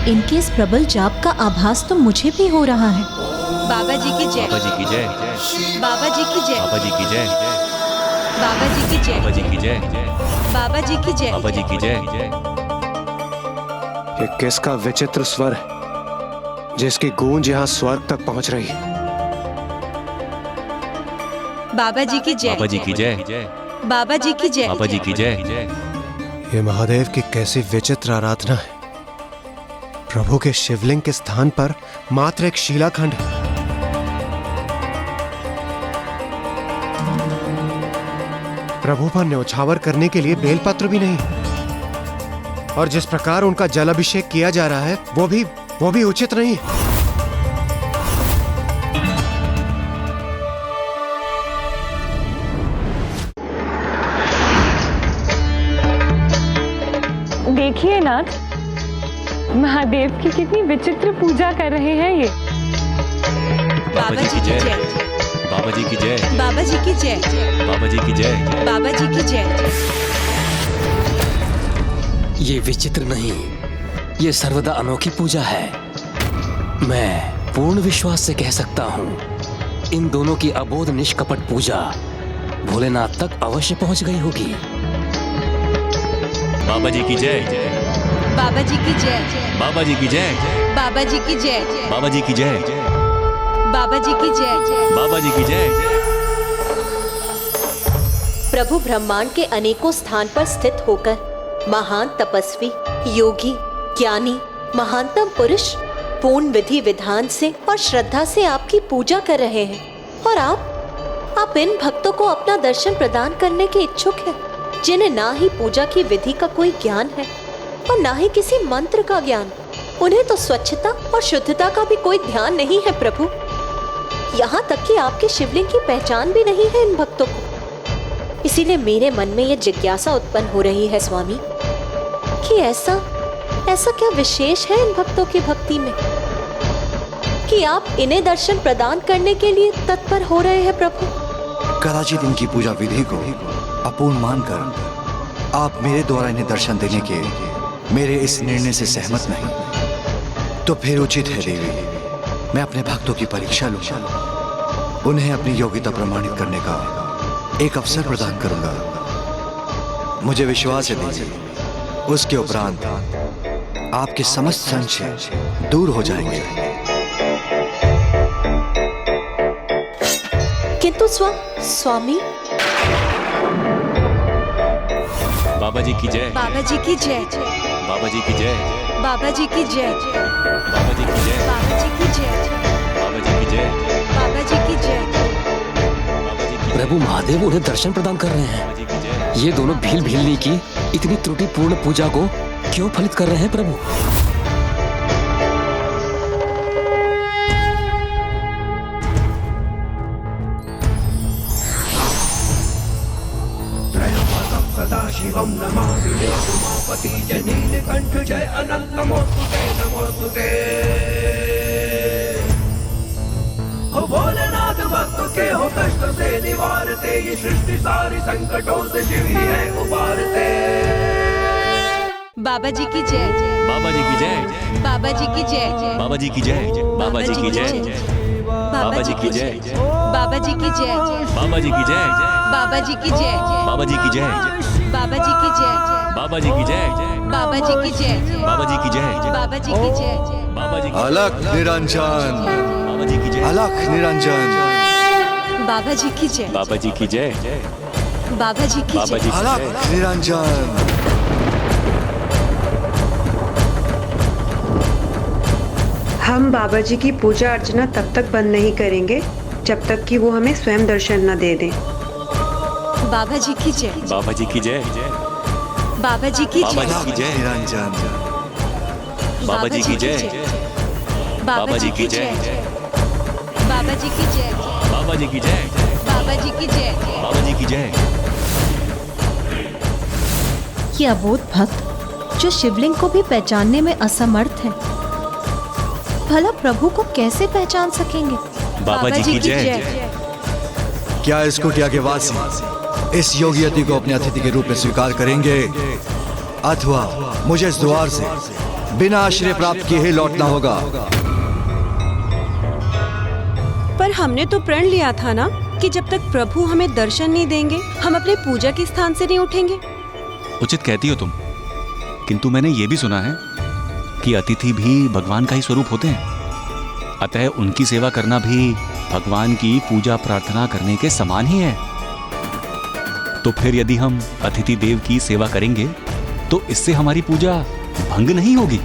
[SPEAKER 15] इनके इस प्रबल जाप का आभास तो मुझे भी हो रहा है। बाबा जी की जय।
[SPEAKER 14] बाबा जी की जय।
[SPEAKER 15] बाबा जी की जय।
[SPEAKER 14] बाबा जी की जय।
[SPEAKER 15] बाबा जी की जय।
[SPEAKER 14] बाबा जी की जय।
[SPEAKER 15] बाबा जी की जय।
[SPEAKER 14] बाबा जी की जय।
[SPEAKER 8] ये किसका विचित्र स्वर है जिसकी गूंज यहाँ स्वर्ग तक पहुंच रही है?
[SPEAKER 15] बाबा जी की जय।
[SPEAKER 14] बाबा जी की जय।
[SPEAKER 15] बाबा जी की जय।
[SPEAKER 14] बाबा जी की जय।
[SPEAKER 8] ये महादेव की कैसी विचित्र आराधना है। प्रभु के शिवलिंग के स्थान पर मात्र एक शिलाखंड है। प्रभु पर न्यौछावर करने के लिए बेलपत्र भी नहीं, और जिस प्रकार उनका जल अभिषेक किया जा रहा है वो भी उचित नहीं है।
[SPEAKER 17] देखिए नाथ, महादेव की कितनी विचित्र पूजा कर रहे हैं ये।
[SPEAKER 14] बाबा जी की जय। बाबा जी की जय।
[SPEAKER 15] बाबा जी की जय।
[SPEAKER 14] बाबा जी की जय।
[SPEAKER 15] बाबा जी की जय।
[SPEAKER 7] ये विचित्र नहीं, ये सर्वदा अनोखी पूजा है। मैं पूर्ण विश्वास से कह सकता हूँ, इन दोनों की अबोध निष्कपट पूजा भोलेनाथ तक अवश्य पहुंच गई होगी।
[SPEAKER 14] बाबा जी की जय।
[SPEAKER 15] बाबा जी की जय।
[SPEAKER 14] बाबा जी की जय।
[SPEAKER 15] बाबा जी की जय।
[SPEAKER 14] बाबा जी की जय।
[SPEAKER 15] बाबा जी की जय।
[SPEAKER 14] बाबा जी की जय।
[SPEAKER 15] प्रभु ब्रह्मांड के अनेकों स्थान पर स्थित होकर महान तपस्वी, योगी, ज्ञानी, महानतम पुरुष पूर्ण विधि विधान से और श्रद्धा से आपकी पूजा कर रहे हैं, और आप इन भक्तों को अपना दर्शन प्रदान करने के इच्छुक हैं, जिन्हें ना ही पूजा की विधि का कोई ज्ञान है और ना ही किसी मंत्र का ज्ञान। उन्हें तो स्वच्छता और शुद्धता का भी कोई ध्यान नहीं है प्रभु। यहाँ तक कि आपके शिवलिंग की पहचान भी नहीं है इन भक्तों को। इसीलिए मेरे मन में यह जिज्ञासा उत्पन्न हो रही है स्वामी, कि ऐसा क्या विशेष है इन भक्तों की भक्ति में कि आप इन्हें दर्शन प्रदान करने के लिए तत्पर हो रहे हैं प्रभु।
[SPEAKER 5] कदाचित इनकी पूजा विधि को अपूर्ण मानकर आप मेरे द्वारा इन्हें दर्शन देने के मेरे इस निर्णय से सहमत नहीं, तो फिर उचित है देवी, मैं अपने भक्तों की परीक्षा लूंगा, उन्हें अपनी योग्यता प्रमाणित करने का एक अवसर प्रदान करूंगा। मुझे विश्वास है देवी, उसके उपरांत आपके समस्त संशय दूर हो जाएंगे।
[SPEAKER 15] किंतु स्वामी।
[SPEAKER 14] बाबा जी की जय।
[SPEAKER 15] बाबा जी की जय।
[SPEAKER 14] बाबा जी की जय।
[SPEAKER 15] बाबा जी की जय।
[SPEAKER 14] बाबा जी की जय।
[SPEAKER 15] बाबा जी की जय।
[SPEAKER 14] बाबा जी की जय।
[SPEAKER 15] बाबा जी की जय।
[SPEAKER 7] प्रभु महादेव उन्हें दर्शन प्रदान कर रहे हैं। ये दोनों भील भीलनी की इतनी त्रुटिपूर्ण पूजा को क्यों फलित कर रहे हैं प्रभु?
[SPEAKER 4] शिवम नमामि उमापति जय नीलकंठ जय अनंत नमोस्तुते नमोस्तुते। हो भोलेनाथ भक्त के हो कष्ट से निवारते, ये सृष्टि सारी संकटों से शिव ही है उबारते।
[SPEAKER 15] बाबा जी की जय।
[SPEAKER 14] बाबा जी की जय।
[SPEAKER 15] बाबा जी की जय।
[SPEAKER 14] बाबा जी की जय। बाबा जी की जय। बाबा जी की जय।
[SPEAKER 15] बाबा जी की जय।
[SPEAKER 14] बाबा जी की जय।
[SPEAKER 15] बाबा जी की जय।
[SPEAKER 14] बाबा जी की जय।
[SPEAKER 15] बाबा जी की जय।
[SPEAKER 14] बाबा जी की जय।
[SPEAKER 15] बाबा जी की जय।
[SPEAKER 14] बाबा जी की जय।
[SPEAKER 15] बाबा जी की जय।
[SPEAKER 14] बाबा जी की
[SPEAKER 5] अलख निरंजन।
[SPEAKER 14] बाबा जी की जय।
[SPEAKER 5] अलख निरंजन।
[SPEAKER 15] बाबा जी की जय।
[SPEAKER 14] बाबा जी की जय।
[SPEAKER 15] बाबा जी की जय।
[SPEAKER 5] अलख निरंजन।
[SPEAKER 16] हम बाबा जी की पूजा अर्चना तब तक बंद नहीं करेंगे जब तक कि वो हमें स्वयं दर्शन न दे दें।
[SPEAKER 15] बाबा जी की जय।
[SPEAKER 14] बाबा जी की जय।
[SPEAKER 15] बाबा जी की
[SPEAKER 14] बाबा
[SPEAKER 15] जय।
[SPEAKER 14] जी की जय।
[SPEAKER 5] निरंजन।
[SPEAKER 14] बाबा जी की जय।
[SPEAKER 15] बाबा जी की जय। बाबा जी की जय।
[SPEAKER 14] बाबा जी की जय।
[SPEAKER 15] बाबा जी की जय।
[SPEAKER 14] बाबा जी की जय।
[SPEAKER 15] ये अबोध भक्त जो शिवलिंग को भी पहचानने में असमर्थ है, भला प्रभु को कैसे पहचान सकेंगे?
[SPEAKER 14] बाबा जी की जय।
[SPEAKER 5] क्या इस कुटिया के वासी इस योगी अति को अपने अतिथि के रूप में स्वीकार करेंगे, अथवा मुझे इस द्वार से बिना आश्रय प्राप्त किए ही लौटना होगा?
[SPEAKER 16] पर हमने तो प्रण लिया था ना कि जब तक प्रभु हमें दर्शन नहीं देंगे हम अपने पूजा के स्थान से नहीं उठेंगे।
[SPEAKER 14] उचित कहती हो तुम, किंतु मैंने ये भी सुना है कि अतिथि भी भगवान का ही स्वरूप होते हैं, अतः उनकी सेवा करना भी भगवान की पूजा प्रार्थना करने के समान ही है। तो फिर यदि हम अतिथि देव की सेवा करेंगे तो इससे हमारी पूजा भंग नहीं होगी।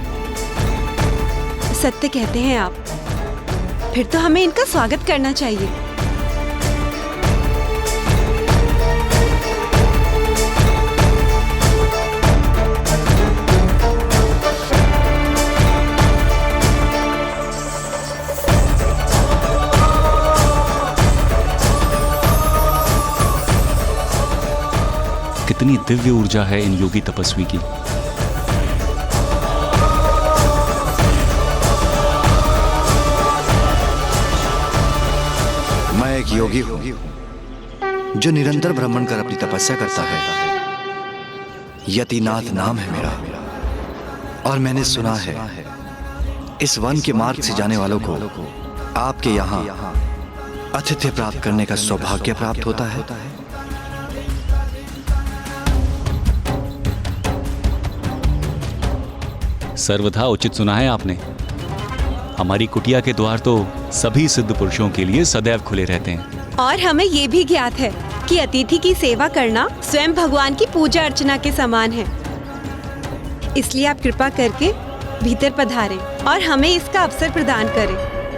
[SPEAKER 16] सत्य कहते हैं आप, फिर तो हमें इनका स्वागत करना चाहिए।
[SPEAKER 14] कितनी दिव्य ऊर्जा है इन योगी तपस्वी की।
[SPEAKER 5] मैं एक योगी हूँ जो निरंतर भ्रमण कर अपनी तपस्या करता है। यतिनाथ नाम है मेरा, और मैंने सुना है इस वन के मार्ग से जाने वालों को आपके यहाँ आतिथ्य प्राप्त करने का सौभाग्य प्राप्त होता है।
[SPEAKER 14] सर्वथा उचित सुना है आपने। हमारी कुटिया के द्वार तो सभी सिद्ध पुरुषों के लिए सदैव खुले रहते हैं।
[SPEAKER 16] और हमें ये भी ज्ञात है कि अतिथि की सेवा करना स्वयं भगवान की पूजा अर्चना के समान है। इसलिए आप कृपा करके भीतर पधारें और हमें इसका अवसर प्रदान करें।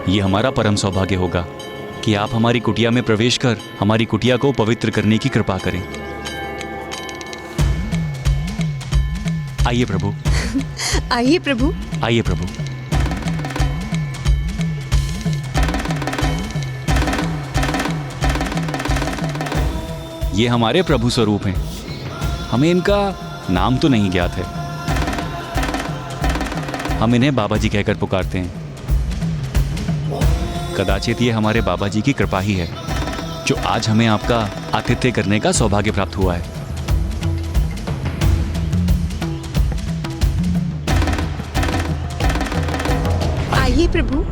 [SPEAKER 14] ये हमारा परम सौभाग्य होगा कि आप हमारी कुटिया में प्रवेश कर हमारी कुटिया को पवित्र करने की कृपा करें। आइए प्रभु।
[SPEAKER 16] आइए प्रभु।
[SPEAKER 14] आइए प्रभु। ये हमारे प्रभु स्वरूप हैं। हमें इनका नाम तो नहीं ज्ञात है, हम इन्हें बाबा जी कहकर पुकारते हैं। कदाचित ये हमारे बाबा जी की कृपा ही है जो आज हमें आपका आतिथ्य करने का सौभाग्य प्राप्त हुआ है।
[SPEAKER 16] आइए प्रभु।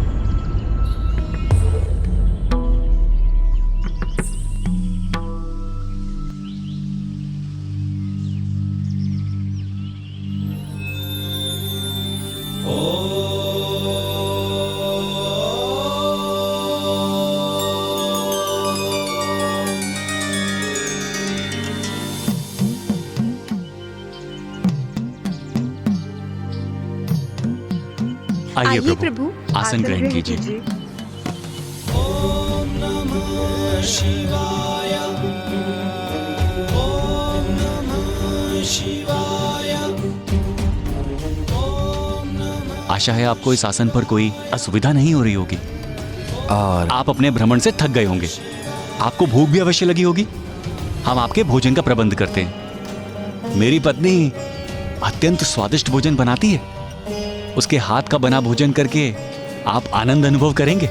[SPEAKER 14] आइए प्रभु, आसन ग्रहण कीजिए।
[SPEAKER 4] ओम नमः शिवाय। ओम नमः शिवाय।
[SPEAKER 14] आशा है आपको इस आसन पर कोई असुविधा नहीं हो रही होगी और आप अपने भ्रमण से थक गए होंगे। आपको भूख भी अवश्य लगी होगी। हम आपके भोजन का प्रबंध करते हैं। मेरी पत्नी अत्यंत स्वादिष्ट भोजन बनाती है। उसके हाथ का बना भोजन करके आप आनंद अनुभव करेंगे।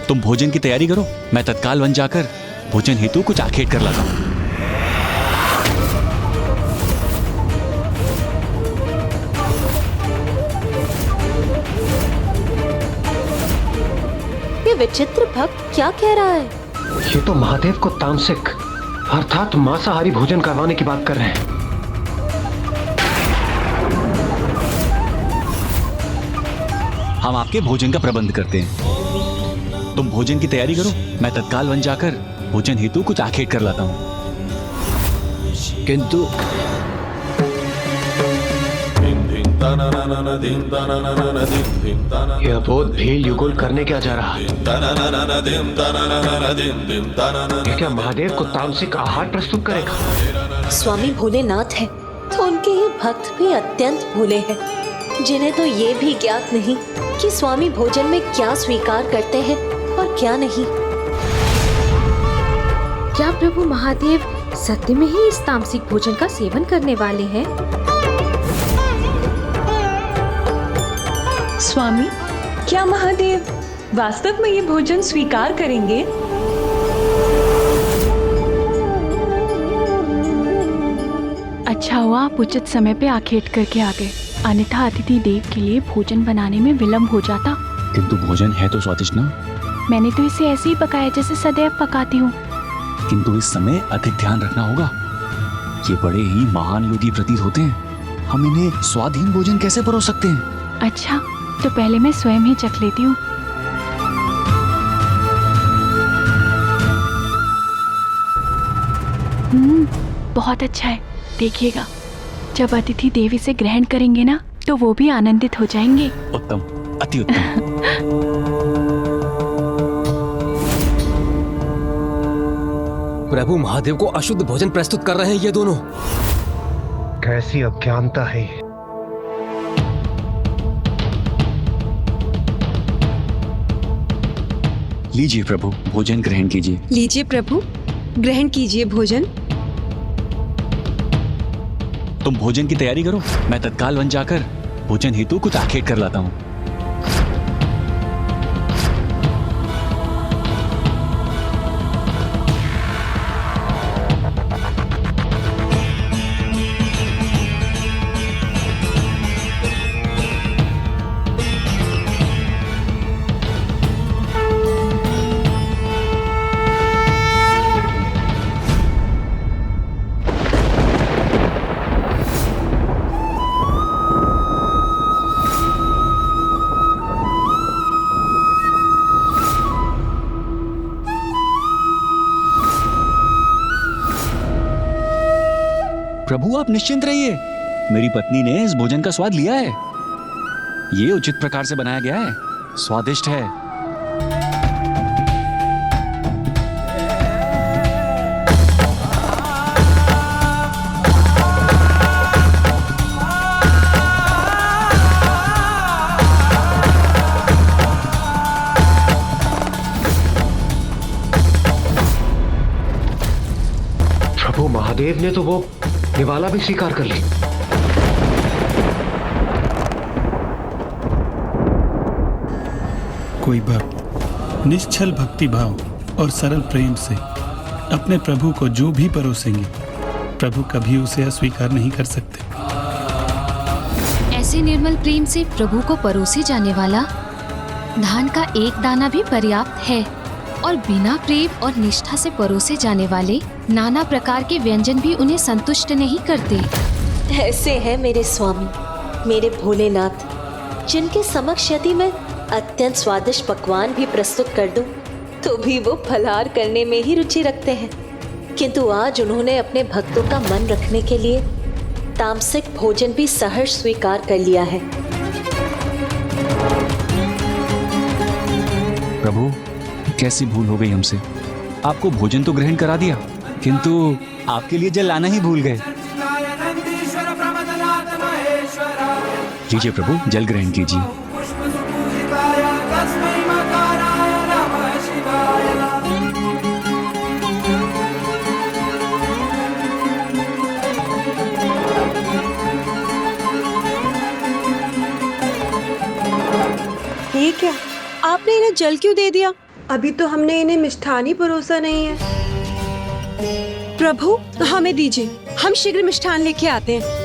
[SPEAKER 14] तुम भोजन की तैयारी करो, मैं तत्काल वन जाकर भोजन हेतु कुछ आखेट कर लाता हूं।
[SPEAKER 2] ये विचित्र भक्त क्या कह रहा है?
[SPEAKER 18] ये तो महादेव को तामसिक अर्थात मांसाहारी भोजन करवाने की बात कर रहे हैं।
[SPEAKER 14] हम आपके भोजन का प्रबंध करते हैं। तुम भोजन की तैयारी करो, मैं तत्काल वन जाकर भोजन हेतु कुछ आखेट कर लाता हूं।
[SPEAKER 5] किंतु
[SPEAKER 18] ये अबोध भील युगल करने क्या जा रहा है? ये क्या महादेव को तामसिक आहार प्रस्तुत करेगा?
[SPEAKER 2] स्वामी भोलेनाथ है तो उनके ये भक्त भी अत्यंत भोले हैं, जिन्हें तो ये भी ज्ञात नहीं कि स्वामी भोजन में क्या स्वीकार करते हैं और क्या नहीं।
[SPEAKER 19] क्या प्रभु महादेव सत्य में ही इस तामसिक भोजन का सेवन करने वाले हैं?
[SPEAKER 17] स्वामी, क्या महादेव वास्तव में ये भोजन स्वीकार करेंगे?
[SPEAKER 20] अच्छा हुआ आप उचित समय पे आखेट करके आ गए, अन्यथा अतिथि देव के लिए भोजन बनाने में विलंब हो जाता।
[SPEAKER 14] किंतु भोजन है तो स्वादिष्ट ना?
[SPEAKER 20] मैंने तो इसे ऐसे ही पकाया जैसे सदैव पकाती हूँ।
[SPEAKER 14] किंतु इस समय अधिक ध्यान रखना होगा। ये बड़े ही महान योगी प्रतीत होते हैं, हम इन्हें स्वादहीन भोजन कैसे परोस सकते हैं?
[SPEAKER 20] अच्छा, तो पहले मैं स्वयं ही चख लेती हूँ। बहुत अच्छा है। देखिएगा, जब अतिथि देव इसे ग्रहण करेंगे ना, तो वो भी आनंदित हो जाएंगे।
[SPEAKER 14] उत्तम, अति उत्तम।
[SPEAKER 7] प्रभु महादेव को अशुद्ध भोजन प्रस्तुत कर रहे हैं ये दोनों।
[SPEAKER 18] कैसी अज्ञानता है ये।
[SPEAKER 14] लीजिए प्रभु, भोजन ग्रहण कीजिए।
[SPEAKER 16] लीजिए प्रभु, ग्रहण कीजिए भोजन।
[SPEAKER 14] तुम भोजन की तैयारी करो, मैं तत्काल वन जाकर भोजन हेतु कुछ आखेट कर लाता हूं। प्रभु आप निश्चिंत रहिए, मेरी पत्नी ने इस भोजन का स्वाद लिया है। ये उचित प्रकार से बनाया गया है, स्वादिष्ट है।
[SPEAKER 18] प्रभु महादेव ने तो वो निवाला भी स्वीकार कर ली।
[SPEAKER 21] कोई भक्त निश्चल भक्ति भाव और सरल प्रेम से अपने प्रभु को जो भी परोसेंगे, प्रभु कभी उसे अस्वीकार नहीं कर सकते।
[SPEAKER 22] ऐसे निर्मल प्रेम से प्रभु को परोसे जाने वाला धान का एक दाना भी पर्याप्त है, और बिना प्रेम और निष्ठा से परोसे जाने वाले नाना प्रकार के व्यंजन भी उन्हें संतुष्ट नहीं करते।
[SPEAKER 2] ऐसे हैं मेरे स्वामी, मेरे भोलेनाथ, जिनके समक्ष यदि मैं अत्यंत स्वादिष्ट पकवान भी प्रस्तुत कर दूं, तो भी वो फलाहार करने में ही रुचि रखते हैं। किंतु आज उन्होंने अपने भक्तों का मन रखने के लिए तामसिक भोजन भी सहर्ष स्वीकार कर लिया है।
[SPEAKER 14] प्रभु, कैसी भूल हो गई हमसे। आपको भोजन तो ग्रहण करा दिया, किंतु आपके लिए जल लाना ही भूल गए। लीजिए प्रभु, जल ग्रहण कीजिए।
[SPEAKER 16] जल क्यों दे दिया? अभी तो हमने इन्हें मिष्ठान ही परोसा नहीं है। प्रभु हमें दीजिए, हम शीघ्र मिष्ठान लेके आते हैं।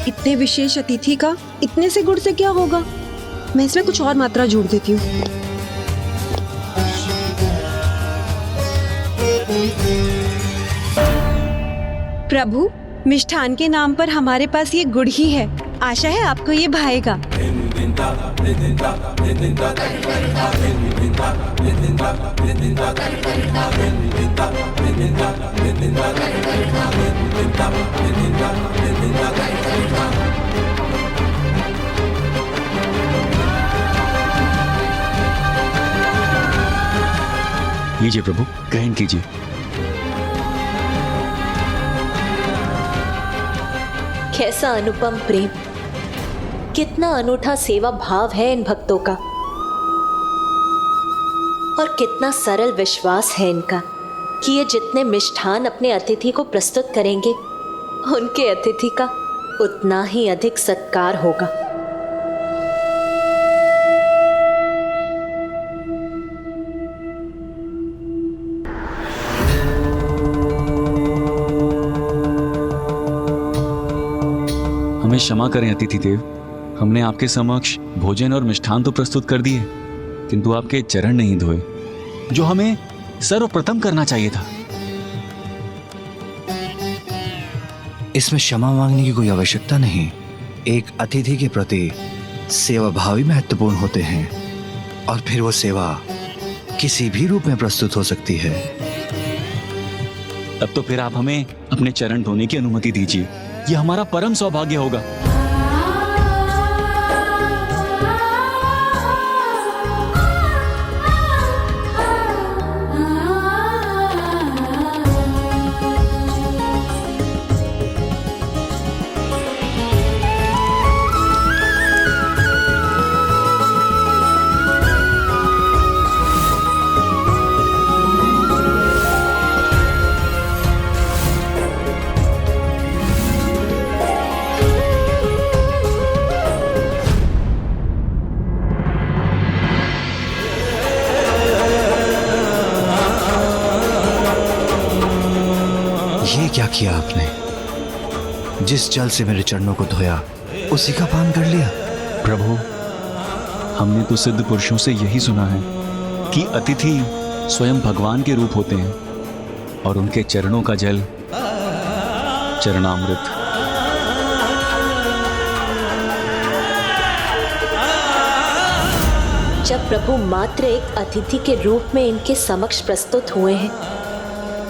[SPEAKER 16] इतने विशेष अतिथि का इतने से गुड़ से क्या होगा? मैं इसमें कुछ और मात्रा जोड़ देती हूँ। प्रभु, मिष्ठान के नाम पर हमारे पास ये गुड़ ही है। आशा है आपको ये भाएगा।
[SPEAKER 14] लीजिए प्रभु, ग्रहण कीजिए।
[SPEAKER 2] कैसा अनुपम प्रेम, कितना अनूठा सेवा भाव है इन भक्तों का, और कितना सरल विश्वास है इनका कि ये जितने मिष्ठान अपने अतिथि को प्रस्तुत करेंगे, उनके अतिथि का उतना ही अधिक सत्कार होगा।
[SPEAKER 14] हमें क्षमा करें अतिथि देव, हमने आपके समक्ष भोजन और मिष्ठान तो प्रस्तुत कर दिए, किंतु आपके चरण नहीं धोए, जो हमें सर्वप्रथम करना चाहिए था।
[SPEAKER 5] इसमें क्षमा मांगने की कोई आवश्यकता नहीं। एक अतिथि के प्रति सेवा भाव ही महत्वपूर्ण होते हैं, और फिर वो सेवा किसी भी रूप में प्रस्तुत हो सकती है।
[SPEAKER 14] तब तो फिर आप हमें अपने चरण धोने की अनुमति दीजिए, यह हमारा परम सौभाग्य होगा।
[SPEAKER 5] ये क्या किया आपने? जिस जल से मेरे चरणों को धोया, उसी का पान कर लिया।
[SPEAKER 14] प्रभु, हमने तो सिद्ध पुरुषों से यही सुना है कि अतिथि स्वयं भगवान के रूप होते हैं, और उनके चरणों का जल चरणामृत।
[SPEAKER 2] जब प्रभु मात्र एक अतिथि के रूप में इनके समक्ष प्रस्तुत हुए हैं,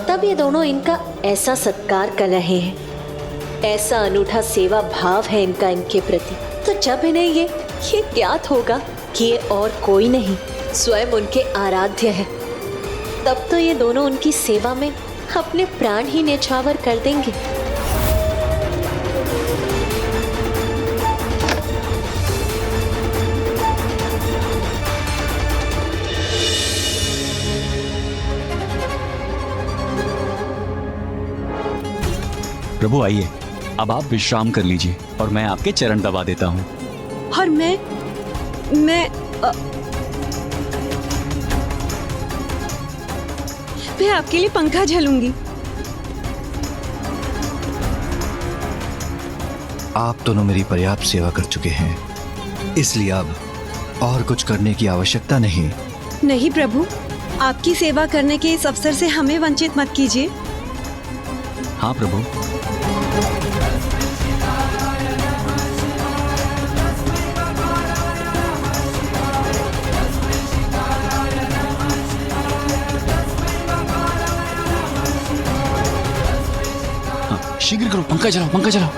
[SPEAKER 2] तब ये दोनों इनका ऐसा सत्कार कर रहे हैं, ऐसा अनूठा सेवा भाव है इनका इनके प्रति। तो जब इन्हें ये ज्ञात होगा कि ये और कोई नहीं, स्वयं उनके आराध्य है, तब तो ये दोनों उनकी सेवा में अपने प्राण ही न्यौछावर कर देंगे।
[SPEAKER 14] प्रभु आइए, अब आप विश्राम कर लीजिए और मैं आपके चरण दबा देता हूँ।
[SPEAKER 16] और मैं आपके लिए पंखा झलूंगी।
[SPEAKER 5] आप दोनों मेरी पर्याप्त सेवा कर चुके हैं, इसलिए अब और कुछ करने की आवश्यकता नहीं।
[SPEAKER 16] नहीं प्रभु, आपकी सेवा करने के इस अवसर से हमें वंचित मत कीजिए।
[SPEAKER 14] हाँ प्रभु। शीघ्र करो, पंखा चलाओ, पंखा चलाओ।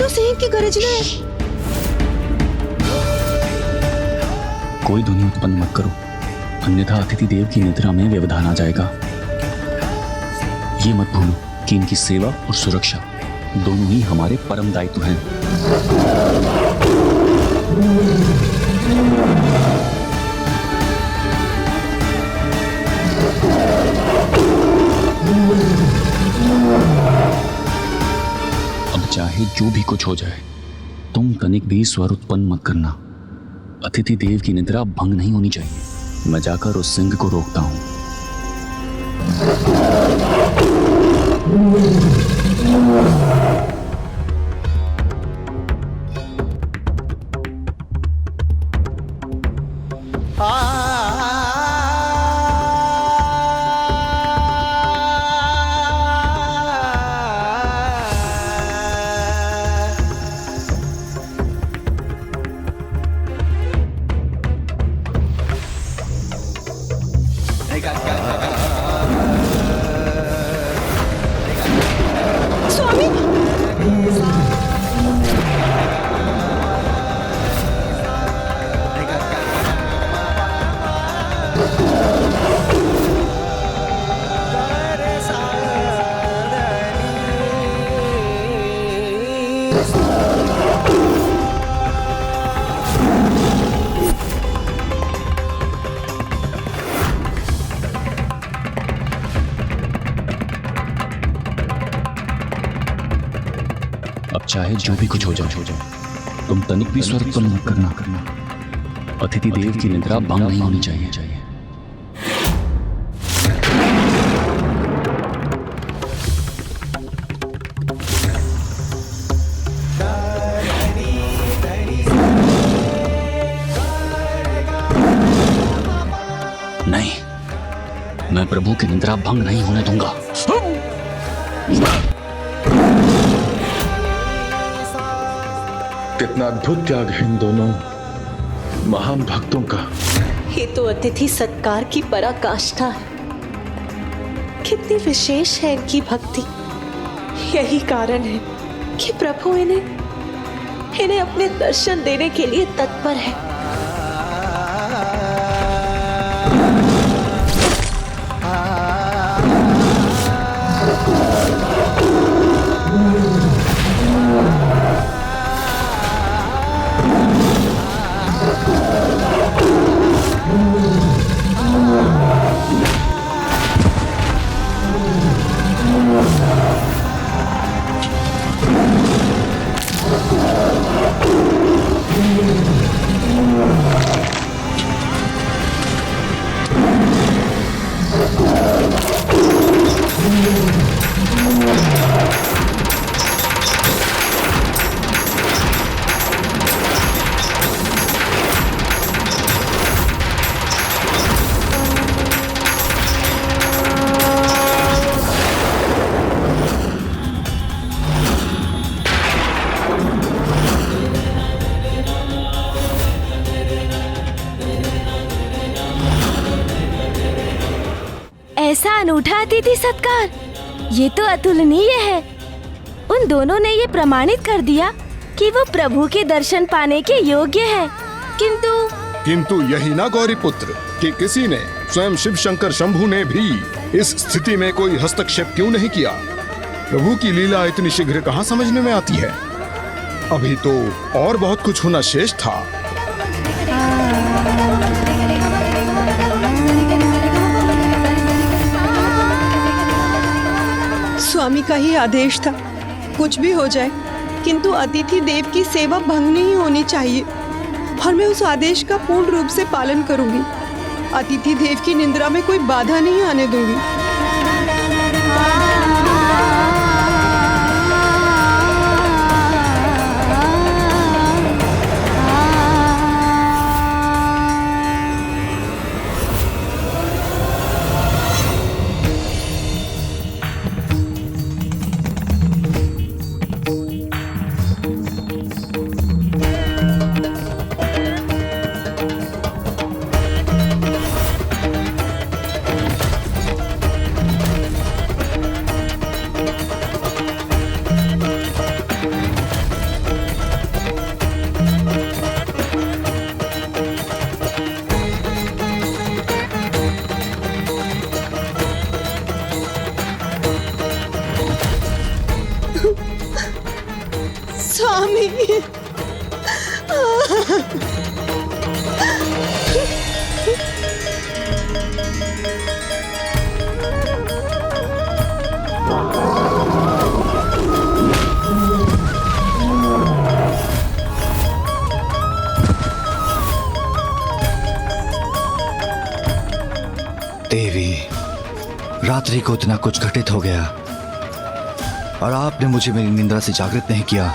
[SPEAKER 16] तो सिंह की गर्जना है।
[SPEAKER 14] कोई ध्वनि उत्पन्न मत करो, अन्यथा अतिथि देव की निद्रा में व्यवधान आ जाएगा। ये मत भूलो कि इनकी सेवा और सुरक्षा दोनों ही हमारे परम दायित्व हैं। अब चाहे जो भी कुछ हो जाए, तुम तनिक भी स्वर उत्पन्न मत करना। अतिथि देव की निद्रा भंग नहीं होनी चाहिए। मैं जाकर उस सिंह को रोकता हूं। अब चाहे जो भी कुछ हो जाए, तुम तनिक भी स्वर उत्पन्न मत करना। अतिथि देव की निद्रा भंग नहीं होनी चाहिए। नहीं, मैं प्रभु की निद्रा भंग नहीं होने दूंगा।
[SPEAKER 13] कितना अद्भुत त्याग है इन दोनों महान भक्तों का।
[SPEAKER 2] ये तो अतिथि सत्कार की पराकाष्ठा है। कितनी विशेष है इनकी भक्ति। यही कारण है कि प्रभु इन्हें अपने दर्शन देने के लिए तत्पर है।
[SPEAKER 1] ऐसा अनूठा अतिथि सत्कार, ये तो अतुलनीय है। उन दोनों ने ये प्रमाणित कर दिया कि वो प्रभु के दर्शन पाने के योग्य है। किंतु
[SPEAKER 6] यही ना गौरी पुत्र कि किसी ने, स्वयं शिव शंकर शंभु ने भी इस स्थिति में कोई हस्तक्षेप क्यों नहीं किया? प्रभु की लीला इतनी शीघ्र कहाँ समझने में आती है? अभी तो और बहुत कुछ होना शेष था।
[SPEAKER 16] स्वामी का ही आदेश था, कुछ भी हो जाए किंतु अतिथि देव की सेवा भंग नहीं होनी चाहिए और मैं उस आदेश का पूर्ण रूप से पालन करूंगी। अतिथि देव की निद्रा में कोई बाधा नहीं आने दूंगी। स्वामी।
[SPEAKER 5] देवी, रात्रि को इतना कुछ घटित हो गया और आपने मुझे मेरी निंद्रा से जागृत नहीं किया।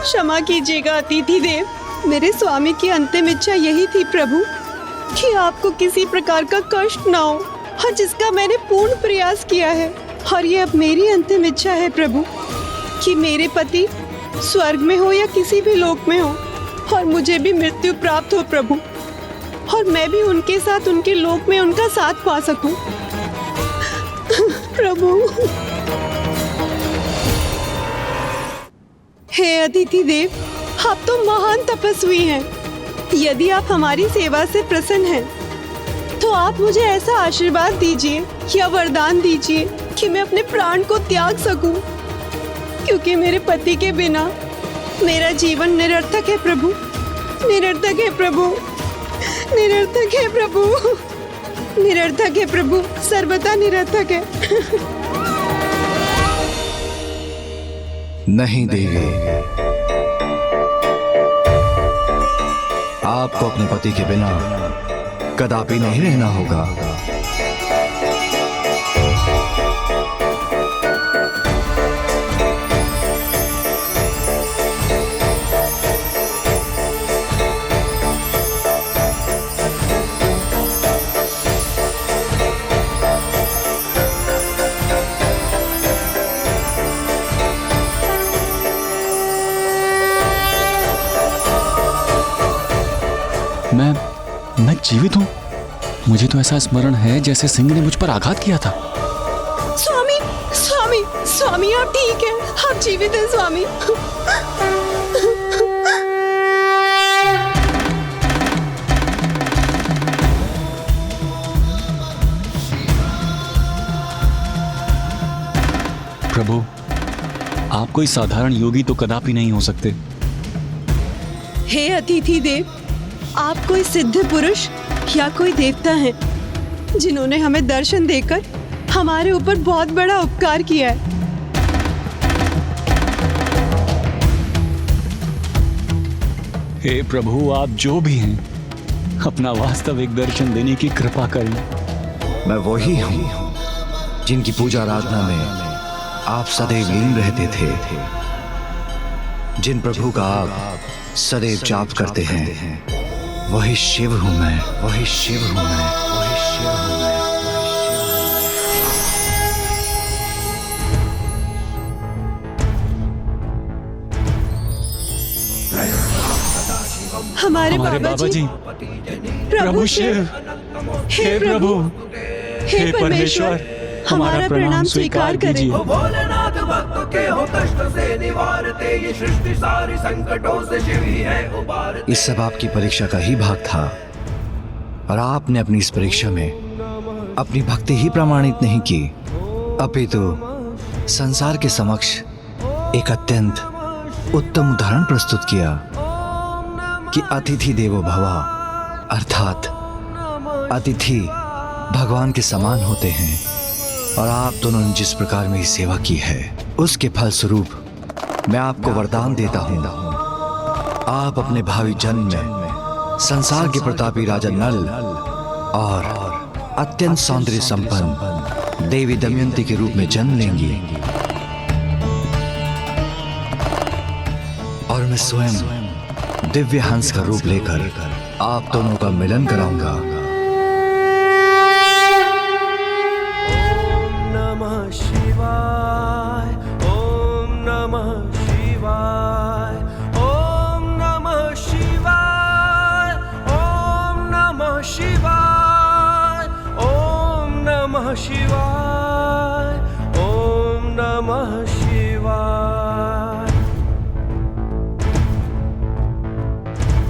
[SPEAKER 16] क्षमा कीजिएगा अतिथि देव, मेरे स्वामी की अंतिम इच्छा यही थी प्रभु कि आपको किसी प्रकार का कष्ट ना हो, और जिसका मैंने पूर्ण प्रयास किया है। और ये अब मेरी अंतिम इच्छा है प्रभु कि मेरे पति स्वर्ग में हो या किसी भी लोक में हो, और मुझे भी मृत्यु प्राप्त हो प्रभु, और मैं भी उनके साथ उनके लोक में उनका साथ पा सकूं। प्रभु। हे अतिथि देव, आप तो महान तपस्वी हैं। यदि आप हमारी सेवा से प्रसन्न हैं, तो आप मुझे ऐसा आशीर्वाद दीजिए या वरदान दीजिए कि मैं अपने प्राण को त्याग सकूं, क्योंकि मेरे पति के बिना मेरा जीवन निरर्थक है प्रभु, निरर्थक है प्रभु, निरर्थक है प्रभु, निरर्थक है प्रभु, सर्वथा निरर्थक है।
[SPEAKER 5] नहीं देवी, आपको अपने पति के बिना कदापि नहीं रहना होगा।
[SPEAKER 14] मैं जीवित हूँ। मुझे तो ऐसा स्मरण है जैसे सिंह ने मुझ पर आघात किया था।
[SPEAKER 16] स्वामी, स्वामी, स्वामी, आप ठीक हैं, आप जीवित हैं स्वामी।
[SPEAKER 14] प्रभु, आप कोई साधारण योगी तो कदापि नहीं हो सकते।
[SPEAKER 16] हे अतिथि देव, आप कोई सिद्ध पुरुष या कोई देवता हैं जिन्होंने हमें दर्शन देकर हमारे ऊपर बहुत बड़ा उपकार किया है।
[SPEAKER 14] हे प्रभु, आप जो भी हैं, अपना वास्तविक दर्शन देने की कृपा करें।
[SPEAKER 5] मैं वही हूँ जिनकी पूजा आराधना में आप सदैव लीन रहते थे, जिन प्रभु का आप सदैव जाप करते हैं। वही शिव हूं मैं, वही शिव हूं मैं, वही शिव हूं मैं।
[SPEAKER 16] हमारे बाबा जी, प्रभु शिव, हे प्रभु, हे परमेश्वर, हमारा प्रणाम स्वीकार कीजिए।
[SPEAKER 4] भोलेनाथ भक्तों के हो कष्ट से निवारते, ये सृष्टि सारी संकटों से शिव ही है उबारते।
[SPEAKER 5] इस सब आपकी परीक्षा का ही भाग था, और आपने अपनी इस परीक्षा में अपनी भक्ति ही प्रमाणित नहीं की, अपितु संसार के समक्ष एक अत्यंत उत्तम उदाहरण प्रस्तुत किया कि अतिथि देवो भव, अर्थात अतिथि भगवान के समान होते हैं। और आप दोनों ने जिस प्रकार मेरी सेवा की है, उसके फल स्वरूप मैं आपको वरदान देता हूँ। आप अपने भावी जन्म में संसार के प्रतापी राजा नल और अत्यंत सौंदर्य संपन्न देवी दमयंती के रूप में जन्म लेंगी, और मैं स्वयं दिव्य हंस का रूप लेकर आप दोनों का मिलन कराऊंगा।
[SPEAKER 4] शिवाय।